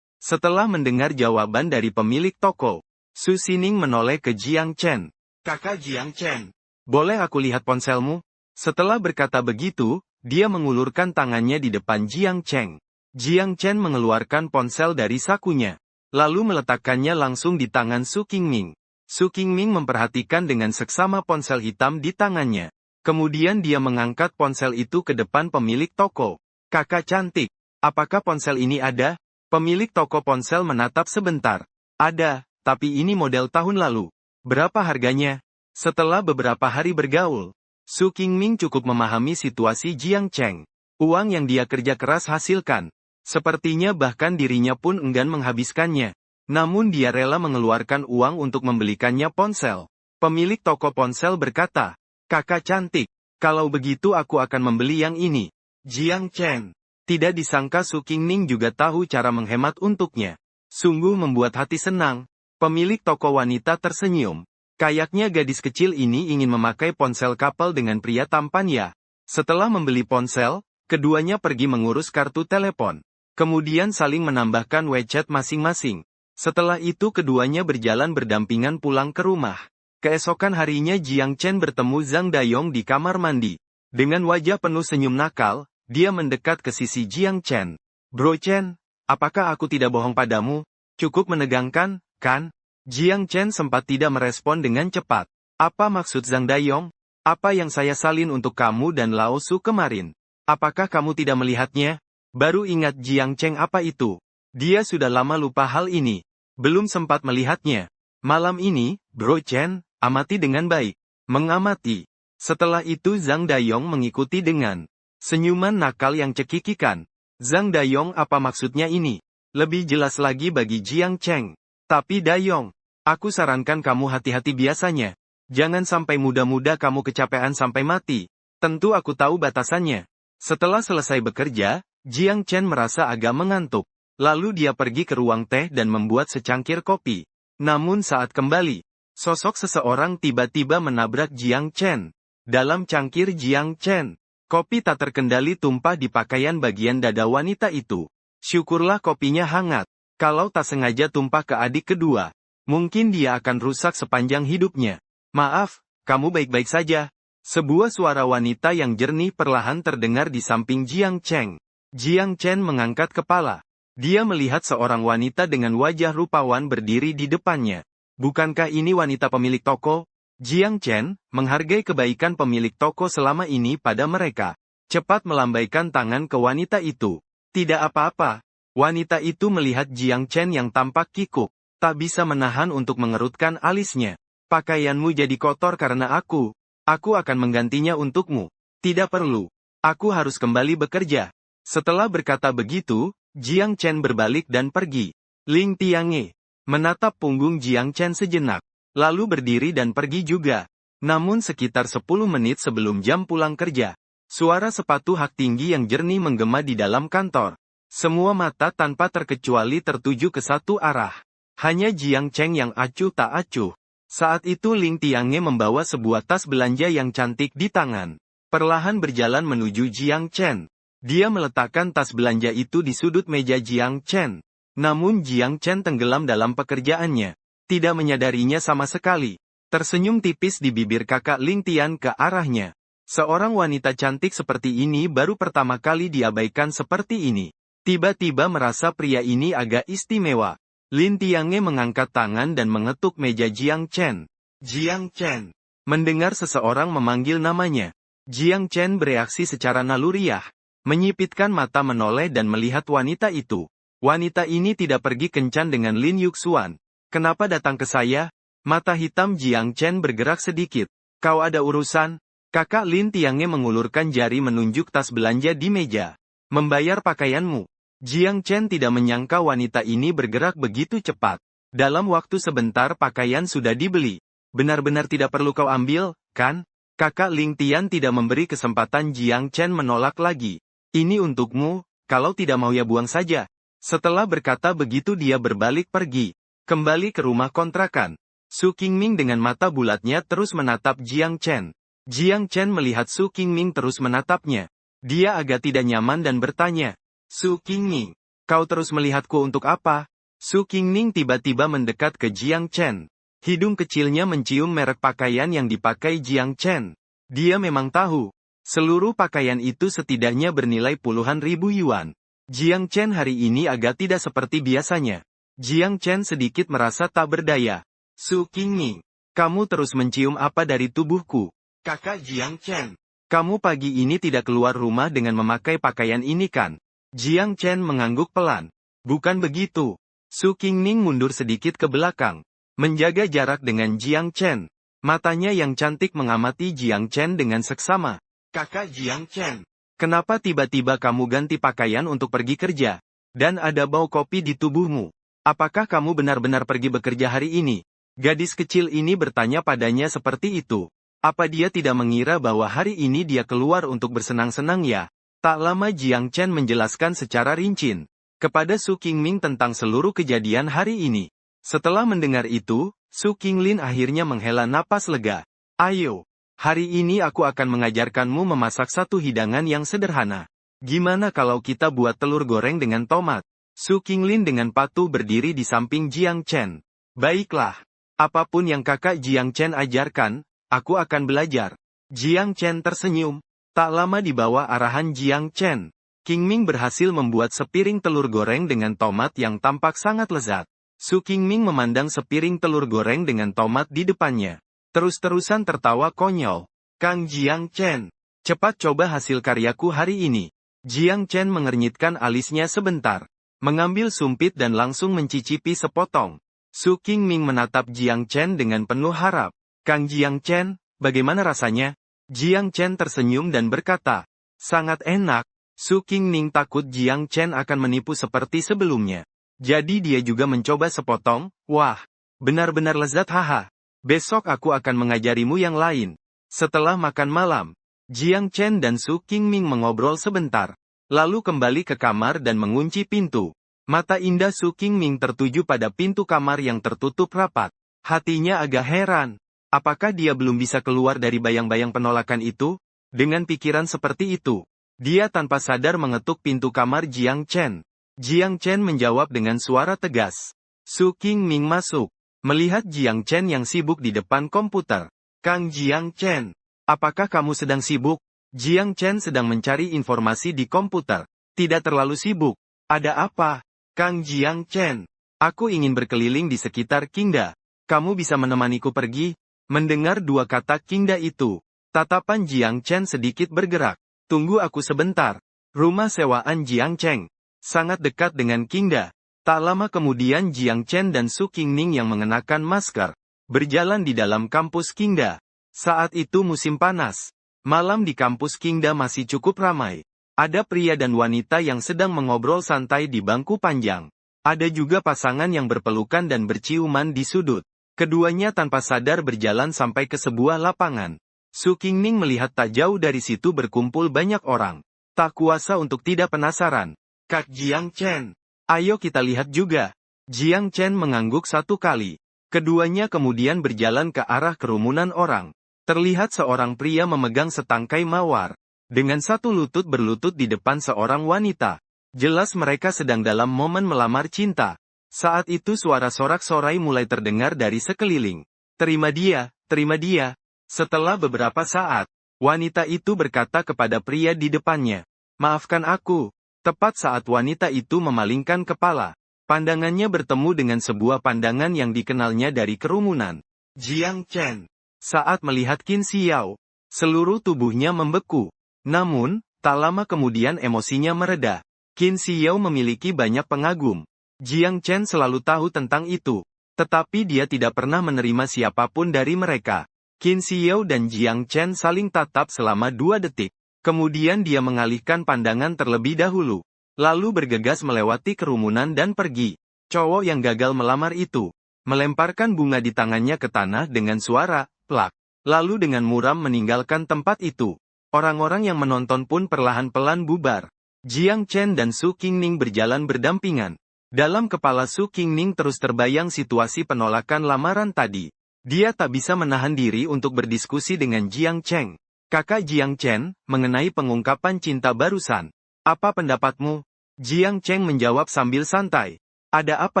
Setelah mendengar jawaban dari pemilik toko, Su Xining menoleh ke Jiang Chen. Kakak Jiang Chen, boleh aku lihat ponselmu? Setelah berkata begitu, dia mengulurkan tangannya di depan Jiang Chen. Jiang Chen mengeluarkan ponsel dari sakunya. Lalu meletakkannya langsung di tangan Su Qingming. Su Qingming memperhatikan dengan seksama ponsel hitam di tangannya. Kemudian dia mengangkat ponsel itu ke depan pemilik toko. Kakak cantik, apakah ponsel ini ada? Pemilik toko ponsel menatap sebentar. Ada, tapi ini model tahun lalu. Berapa harganya? Setelah beberapa hari bergaul, Su Qingming cukup memahami situasi Jiang Chen. Uang yang dia kerja keras hasilkan. Sepertinya bahkan dirinya pun enggan menghabiskannya. Namun dia rela mengeluarkan uang untuk membelikannya ponsel. Pemilik toko ponsel berkata, kakak cantik, kalau begitu aku akan membeli yang ini. Jiang Chen. Tidak disangka Su Qingning juga tahu cara menghemat untuknya. Sungguh membuat hati senang. Pemilik toko wanita tersenyum. Kayaknya gadis kecil ini ingin memakai ponsel couple dengan pria tampan ya. Setelah membeli ponsel, keduanya pergi mengurus kartu telepon. Kemudian saling menambahkan WeChat masing-masing. Setelah itu keduanya berjalan berdampingan pulang ke rumah. Keesokan harinya Jiang Chen bertemu Zhang Dayong di kamar mandi. Dengan wajah penuh senyum nakal, dia mendekat ke sisi Jiang Chen. Bro Chen, apakah aku tidak bohong padamu? Cukup menegangkan, kan? Jiang Chen sempat tidak merespon dengan cepat. Apa maksud Zhang Dayong? Apa yang saya salin untuk kamu dan Lao Su kemarin? Apakah kamu tidak melihatnya? Baru ingat Jiang Chen apa itu? Dia sudah lama lupa hal ini. Belum sempat melihatnya. Malam ini, Bro Chen, amati dengan baik. Mengamati. Setelah itu Zhang Dayong mengikuti dengan senyuman nakal yang cekikikan. Zhang Dayong apa maksudnya ini? Lebih jelas lagi bagi Jiang Chen. Tapi Dayong, aku sarankan kamu hati-hati biasanya. Jangan sampai muda-muda kamu kecapean sampai mati. Tentu aku tahu batasannya. Setelah selesai bekerja, Jiang Chen merasa agak mengantuk. Lalu dia pergi ke ruang teh dan membuat secangkir kopi. Namun saat kembali, sosok seseorang tiba-tiba menabrak Jiang Chen. Dalam cangkir Jiang Chen, kopi tak terkendali tumpah di pakaian bagian dada wanita itu. Syukurlah kopinya hangat. Kalau tak sengaja tumpah ke adik kedua, mungkin dia akan rusak sepanjang hidupnya. Maaf, kamu baik-baik saja. Sebuah suara wanita yang jernih perlahan terdengar di samping Jiang Chen. Jiang Chen mengangkat kepala. Dia melihat seorang wanita dengan wajah rupawan berdiri di depannya. Bukankah ini wanita pemilik toko? Jiang Chen menghargai kebaikan pemilik toko selama ini pada mereka. Cepat melambaikan tangan ke wanita itu. Tidak apa-apa. Wanita itu melihat Jiang Chen yang tampak kikuk, tak bisa menahan untuk mengerutkan alisnya. Pakaianmu jadi kotor karena aku. Aku akan menggantinya untukmu. Tidak perlu. Aku harus kembali bekerja. Setelah berkata begitu, Jiang Chen berbalik dan pergi. Ling Tiange menatap punggung Jiang Chen sejenak, lalu berdiri dan pergi juga. Namun sekitar 10 menit sebelum jam pulang kerja, suara sepatu hak tinggi yang jernih menggema di dalam kantor. Semua mata tanpa terkecuali tertuju ke satu arah. Hanya Jiang Chen yang acuh tak acuh. Saat itu Ling Tiange membawa sebuah tas belanja yang cantik di tangan. Perlahan berjalan menuju Jiang Chen. Dia meletakkan tas belanja itu di sudut meja Jiang Chen. Namun Jiang Chen tenggelam dalam pekerjaannya. Tidak menyadarinya sama sekali. Tersenyum tipis di bibir kakak Ling Tian ke arahnya. Seorang wanita cantik seperti ini baru pertama kali diabaikan seperti ini. Tiba-tiba merasa pria ini agak istimewa. Lin Tiange mengangkat tangan dan mengetuk meja Jiang Chen. Jiang Chen. Mendengar seseorang memanggil namanya. Jiang Chen bereaksi secara naluriah. Menyipitkan mata menoleh dan melihat wanita itu. Wanita ini tidak pergi kencan dengan Lin Yuxuan. Kenapa datang ke saya? Mata hitam Jiang Chen bergerak sedikit. Kau ada urusan? Kakak Lin Tiange mengulurkan jari menunjuk tas belanja di meja. Membayar pakaianmu. Jiang Chen tidak menyangka wanita ini bergerak begitu cepat. Dalam waktu sebentar pakaian sudah dibeli. Benar-benar tidak perlu kau ambil, kan? Kakak Ling Tian tidak memberi kesempatan Jiang Chen menolak lagi. Ini untukmu, kalau tidak mau ya buang saja. Setelah berkata begitu dia berbalik pergi. Kembali ke rumah kontrakan. Su Qingming dengan mata bulatnya terus menatap Jiang Chen. Jiang Chen melihat Su Qingming terus menatapnya. Dia agak tidak nyaman dan bertanya. Su Qingming, kau terus melihatku untuk apa? Su Qingming tiba-tiba mendekat ke Jiang Chen. Hidung kecilnya mencium merek pakaian yang dipakai Jiang Chen. Dia memang tahu. Seluruh pakaian itu setidaknya bernilai puluhan ribu yuan. Jiang Chen hari ini agak tidak seperti biasanya. Jiang Chen sedikit merasa tak berdaya. Su Qingming, kamu terus mencium apa dari tubuhku? Kakak Jiang Chen, kamu pagi ini tidak keluar rumah dengan memakai pakaian ini kan? Jiang Chen mengangguk pelan. Bukan begitu. Su Qingming mundur sedikit ke belakang. Menjaga jarak dengan Jiang Chen. Matanya yang cantik mengamati Jiang Chen dengan seksama. Kakak Jiang Chen. Kenapa tiba-tiba kamu ganti pakaian untuk pergi kerja? Dan ada bau kopi di tubuhmu. Apakah kamu benar-benar pergi bekerja hari ini? Gadis kecil ini bertanya padanya seperti itu. Apa dia tidak mengira bahwa hari ini dia keluar untuk bersenang-senang ya? Tak lama Jiang Chen menjelaskan secara rinci kepada Su Qingming tentang seluruh kejadian hari ini. Setelah mendengar itu, Su Qinglin akhirnya menghela napas lega. Ayo. Hari ini aku akan mengajarkanmu memasak satu hidangan yang sederhana. Gimana kalau kita buat telur goreng dengan tomat? Su Qinglin dengan patuh berdiri di samping Jiang Chen. Baiklah. Apapun yang kakak Jiang Chen ajarkan, aku akan belajar. Jiang Chen tersenyum. Tak lama di bawah arahan Jiang Chen, Qingming berhasil membuat sepiring telur goreng dengan tomat yang tampak sangat lezat. Su Qingming memandang sepiring telur goreng dengan tomat di depannya. Terus-terusan tertawa konyol. Kang Jiang Chen, cepat coba hasil karyaku hari ini. Jiang Chen mengernyitkan alisnya sebentar. Mengambil sumpit dan langsung mencicipi sepotong. Su Qingming menatap Jiang Chen dengan penuh harap. Kang Jiang Chen, bagaimana rasanya? Jiang Chen tersenyum dan berkata, sangat enak. Su Qingming takut Jiang Chen akan menipu seperti sebelumnya. Jadi dia juga mencoba sepotong. Wah, benar-benar lezat haha. Besok aku akan mengajarimu yang lain. Setelah makan malam, Jiang Chen dan Su Qingming mengobrol sebentar. Lalu kembali ke kamar dan mengunci pintu. Mata indah Su Qingming tertuju pada pintu kamar yang tertutup rapat. Hatinya agak heran. Apakah dia belum bisa keluar dari bayang-bayang penolakan itu? Dengan pikiran seperti itu, dia tanpa sadar mengetuk pintu kamar Jiang Chen. Jiang Chen menjawab dengan suara tegas. Su Qingming masuk. Melihat Jiang Chen yang sibuk di depan komputer. Kang Jiang Chen, apakah kamu sedang sibuk? Jiang Chen sedang mencari informasi di komputer. Tidak terlalu sibuk. Ada apa? Kang Jiang Chen, aku ingin berkeliling di sekitar Qingda. Kamu bisa menemaniku pergi? Mendengar dua kata Qingda itu, tatapan Jiang Chen sedikit bergerak. Tunggu aku sebentar. Rumah sewaan Jiang Chen. sangat dekat dengan Qingda. Tak lama kemudian Jiang Chen dan Su Qingning yang mengenakan masker, berjalan di dalam kampus Qingda. Saat itu musim panas. Malam di kampus Qingda masih cukup ramai. Ada pria dan wanita yang sedang mengobrol santai di bangku panjang. Ada juga pasangan yang berpelukan dan berciuman di sudut. Keduanya tanpa sadar berjalan sampai ke sebuah lapangan. Su Qingning melihat tak jauh dari situ berkumpul banyak orang. Tak kuasa untuk tidak penasaran. Kak Jiang Chen. Ayo kita lihat juga. Jiang Chen mengangguk satu kali. Keduanya kemudian berjalan ke arah kerumunan orang. Terlihat seorang pria memegang setangkai mawar. Dengan satu lutut berlutut di depan seorang wanita. Jelas mereka sedang dalam momen melamar cinta. Saat itu suara sorak-sorai mulai terdengar dari sekeliling. Terima dia, terima dia. Setelah beberapa saat, wanita itu berkata kepada pria di depannya. Maafkan aku. Tepat saat wanita itu memalingkan kepala, pandangannya bertemu dengan sebuah pandangan yang dikenalnya dari kerumunan. Jiang Chen. Saat melihat Qin Xiao, seluruh tubuhnya membeku. Namun, tak lama kemudian emosinya mereda. Qin Xiao memiliki banyak pengagum. Jiang Chen selalu tahu tentang itu, tetapi dia tidak pernah menerima siapapun dari mereka. Qin Xiao dan Jiang Chen saling tatap selama 2 detik. Kemudian dia mengalihkan pandangan terlebih dahulu. Lalu bergegas melewati kerumunan dan pergi. Cowok yang gagal melamar itu melemparkan bunga di tangannya ke tanah dengan suara plak. Lalu dengan muram meninggalkan tempat itu. Orang-orang yang menonton pun perlahan-pelan bubar. Jiang Chen dan Su Qingning berjalan berdampingan. Dalam kepala Su Qingning terus terbayang situasi penolakan lamaran tadi. Dia tak bisa menahan diri untuk berdiskusi dengan Jiang Chen. Kakak Jiang Chen, mengenai pengungkapan cinta barusan. Apa pendapatmu? Jiang Chen menjawab sambil santai. Ada apa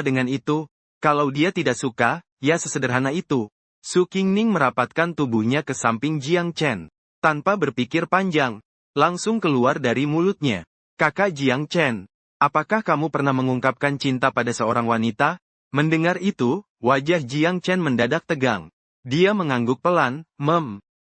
dengan itu? Kalau dia tidak suka, ya sesederhana itu. Su Qingning merapatkan tubuhnya ke samping Jiang Chen. Tanpa berpikir panjang, langsung keluar dari mulutnya. Kakak Jiang Chen, apakah kamu pernah mengungkapkan cinta pada seorang wanita? Mendengar itu, wajah Jiang Chen mendadak tegang. Dia mengangguk pelan,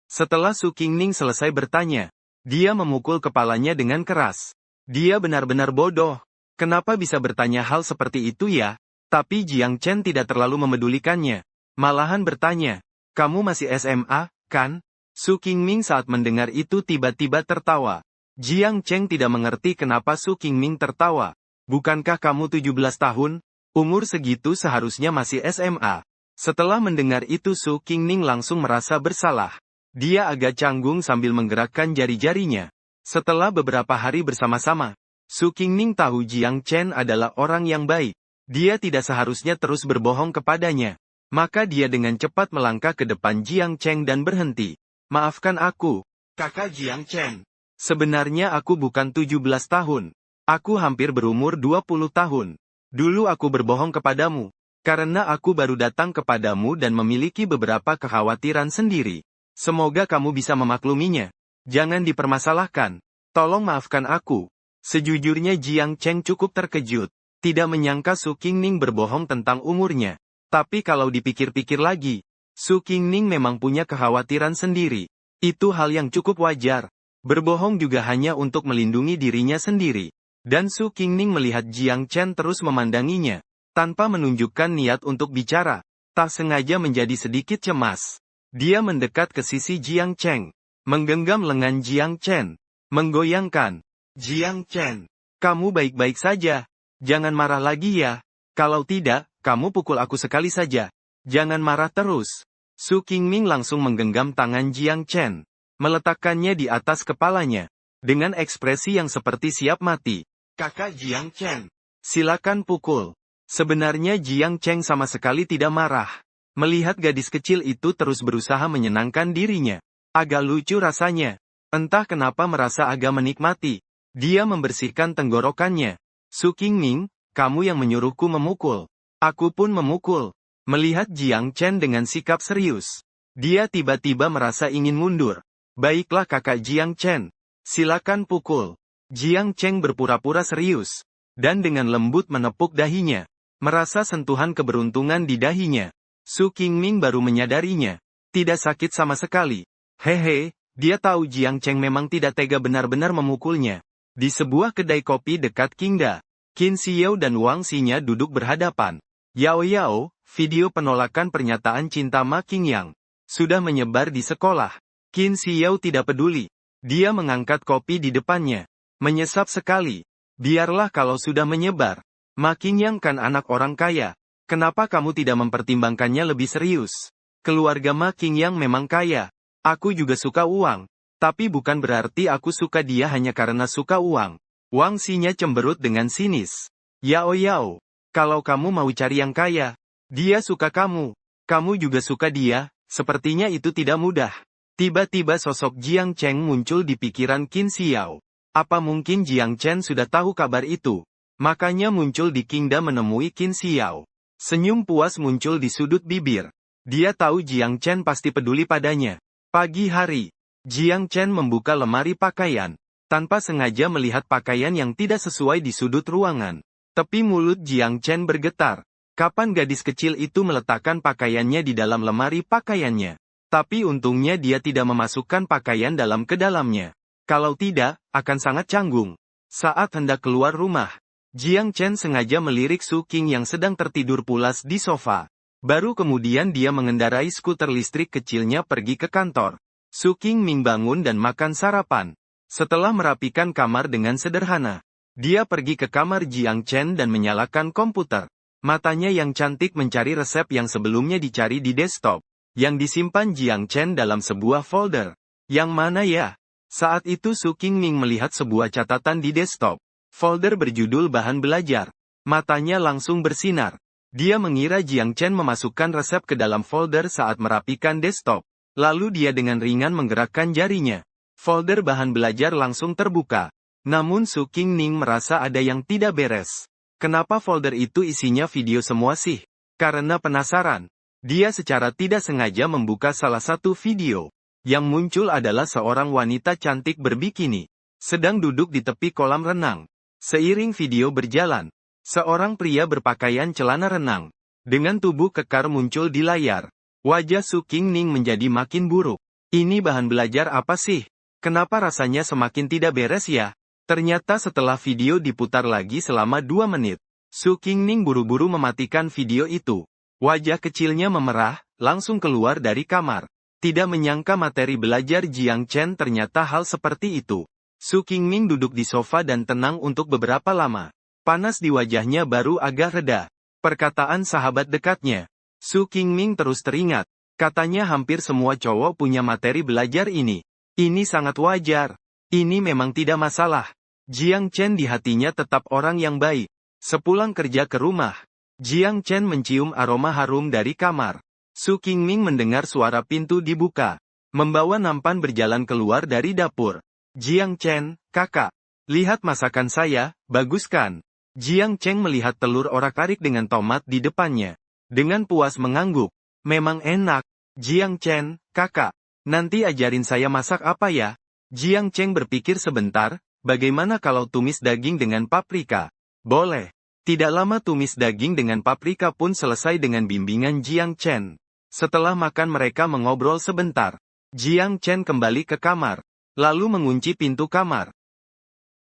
Setelah Su Qingning selesai bertanya, dia memukul kepalanya dengan keras. Dia benar-benar bodoh. Kenapa bisa bertanya hal seperti itu ya? Tapi Jiang Chen tidak terlalu memedulikannya. Malahan bertanya, kamu masih SMA, kan? Su Qingming saat mendengar itu tiba-tiba tertawa. Jiang Chen tidak mengerti kenapa Su Qingming tertawa. Bukankah kamu 17 tahun? Umur segitu seharusnya masih SMA. Setelah mendengar itu Su Qingming langsung merasa bersalah. Dia agak canggung sambil menggerakkan jari-jarinya. Setelah beberapa hari bersama-sama, Su Qingning tahu Jiang Chen adalah orang yang baik. Dia tidak seharusnya terus berbohong kepadanya. Maka dia dengan cepat melangkah ke depan Jiang Chen dan berhenti. Maafkan aku, kakak Jiang Chen. Sebenarnya aku bukan 17 tahun. Aku hampir berumur 20 tahun. Dulu aku berbohong kepadamu. Karena aku baru datang kepadamu dan memiliki beberapa kekhawatiran sendiri. Semoga kamu bisa memakluminya. Jangan dipermasalahkan. Tolong maafkan aku. Sejujurnya Jiang Chen cukup terkejut. Tidak menyangka Su Qingning berbohong tentang umurnya. Tapi kalau dipikir-pikir lagi, Su Qingning memang punya kekhawatiran sendiri. Itu hal yang cukup wajar. Berbohong juga hanya untuk melindungi dirinya sendiri. Dan Su Qingning melihat Jiang Chen terus memandanginya. Tanpa menunjukkan niat untuk bicara. Tak sengaja menjadi sedikit cemas. Dia mendekat ke sisi Jiang Chen, menggenggam lengan Jiang Chen, menggoyangkan. Jiang Chen, kamu baik-baik saja. Jangan marah lagi ya. Kalau tidak, kamu pukul aku sekali saja. Jangan marah terus. Su Qingming langsung menggenggam tangan Jiang Chen, meletakkannya di atas kepalanya, dengan ekspresi yang seperti siap mati. Kakak Jiang Chen, silakan pukul. Sebenarnya Jiang Chen sama sekali tidak marah. Melihat gadis kecil itu terus berusaha menyenangkan dirinya. Agak lucu rasanya. Entah kenapa merasa agak menikmati. Dia membersihkan tenggorokannya. Su Qingming, kamu yang menyuruhku memukul. Aku pun memukul. Melihat Jiang Chen dengan sikap serius. Dia tiba-tiba merasa ingin mundur. Baiklah kakak Jiang Chen. Silakan pukul. Jiang Chen berpura-pura serius. Dan dengan lembut menepuk dahinya. Merasa sentuhan keberuntungan di dahinya. Su Qingming baru menyadarinya. Tidak sakit sama sekali. Hehe, dia tahu Jiang Chen memang tidak tega benar-benar memukulnya. Di sebuah kedai kopi dekat Qingda. Qin Xiao dan Wang Xinya duduk berhadapan. Yao Yao, video penolakan pernyataan cinta Ma Qingyang sudah menyebar di sekolah. Qin Xiao tidak peduli. Dia mengangkat kopi di depannya. Menyesap sekali. Biarlah kalau sudah menyebar. Ma Qingyang kan anak orang kaya. Kenapa kamu tidak mempertimbangkannya lebih serius? Keluarga Ma Qingyang memang kaya. Aku juga suka uang. Tapi bukan berarti aku suka dia hanya karena suka uang. Wang Xinya cemberut dengan sinis. Yao Yao, kalau kamu mau cari yang kaya, dia suka kamu. Kamu juga suka dia, sepertinya itu tidak mudah. Tiba-tiba sosok Jiang Cheng muncul di pikiran Qin Xiao. Apa mungkin Jiang Chen sudah tahu kabar itu? Makanya muncul di Kingdom menemui Qin Xiao. Senyum puas muncul di sudut bibir. Dia tahu Jiang Chen pasti peduli padanya. Pagi hari, Jiang Chen membuka lemari pakaian. Tanpa sengaja melihat pakaian yang tidak sesuai di sudut ruangan. Tepi mulut Jiang Chen bergetar. Kapan gadis kecil itu meletakkan pakaiannya di dalam lemari pakaiannya? Tapi untungnya dia tidak memasukkan pakaian dalam ke dalamnya. Kalau tidak, akan sangat canggung. Saat hendak keluar rumah, Jiang Chen sengaja melirik Su Qing yang sedang tertidur pulas di sofa. Baru kemudian dia mengendarai skuter listrik kecilnya pergi ke kantor. Su Qing Ming bangun dan makan sarapan. Setelah merapikan kamar dengan sederhana, dia pergi ke kamar Jiang Chen dan menyalakan komputer. Matanya yang cantik mencari resep yang sebelumnya dicari di desktop, yang disimpan Jiang Chen dalam sebuah folder. Yang mana ya? Saat itu Su Qingming melihat sebuah catatan di desktop. Folder berjudul bahan belajar. Matanya langsung bersinar. Dia mengira Jiang Chen memasukkan resep ke dalam folder saat merapikan desktop. Lalu dia dengan ringan menggerakkan jarinya. Folder bahan belajar langsung terbuka. Namun Su Qingning merasa ada yang tidak beres. Kenapa folder itu isinya video semua sih? Karena penasaran, dia secara tidak sengaja membuka salah satu video. Yang muncul adalah seorang wanita cantik berbikini, sedang duduk di tepi kolam renang. Seiring video berjalan, seorang pria berpakaian celana renang, dengan tubuh kekar muncul di layar. Wajah Su Qingning menjadi makin buruk. Ini bahan belajar apa sih? Kenapa rasanya semakin tidak beres ya? Ternyata setelah video diputar lagi selama 2 menit, Su Qingning buru-buru mematikan video itu. Wajah kecilnya memerah, langsung keluar dari kamar. Tidak menyangka materi belajar Jiang Chen ternyata hal seperti itu. Su Qingning duduk di sofa dan tenang untuk beberapa lama. Panas di wajahnya baru agak reda. Perkataan sahabat dekatnya. Su Qingning terus teringat. Katanya hampir semua cowok punya materi belajar ini. Ini sangat wajar. Ini memang tidak masalah. Jiang Chen di hatinya tetap orang yang baik. Sepulang kerja ke rumah, Jiang Chen mencium aroma harum dari kamar. Su Qingming mendengar suara pintu dibuka. Membawa nampan berjalan keluar dari dapur. Jiang Chen, kakak. Lihat masakan saya, bagus kan? Jiang Chen melihat telur orak-arik dengan tomat di depannya. Dengan puas mengangguk. Memang enak. Jiang Chen, kakak. Nanti ajarin saya masak apa ya? Jiang Chen berpikir sebentar, bagaimana kalau tumis daging dengan paprika? Boleh. Tidak lama tumis daging dengan paprika pun selesai dengan bimbingan Jiang Chen. Setelah makan mereka mengobrol sebentar. Jiang Chen kembali ke kamar. Lalu mengunci pintu kamar.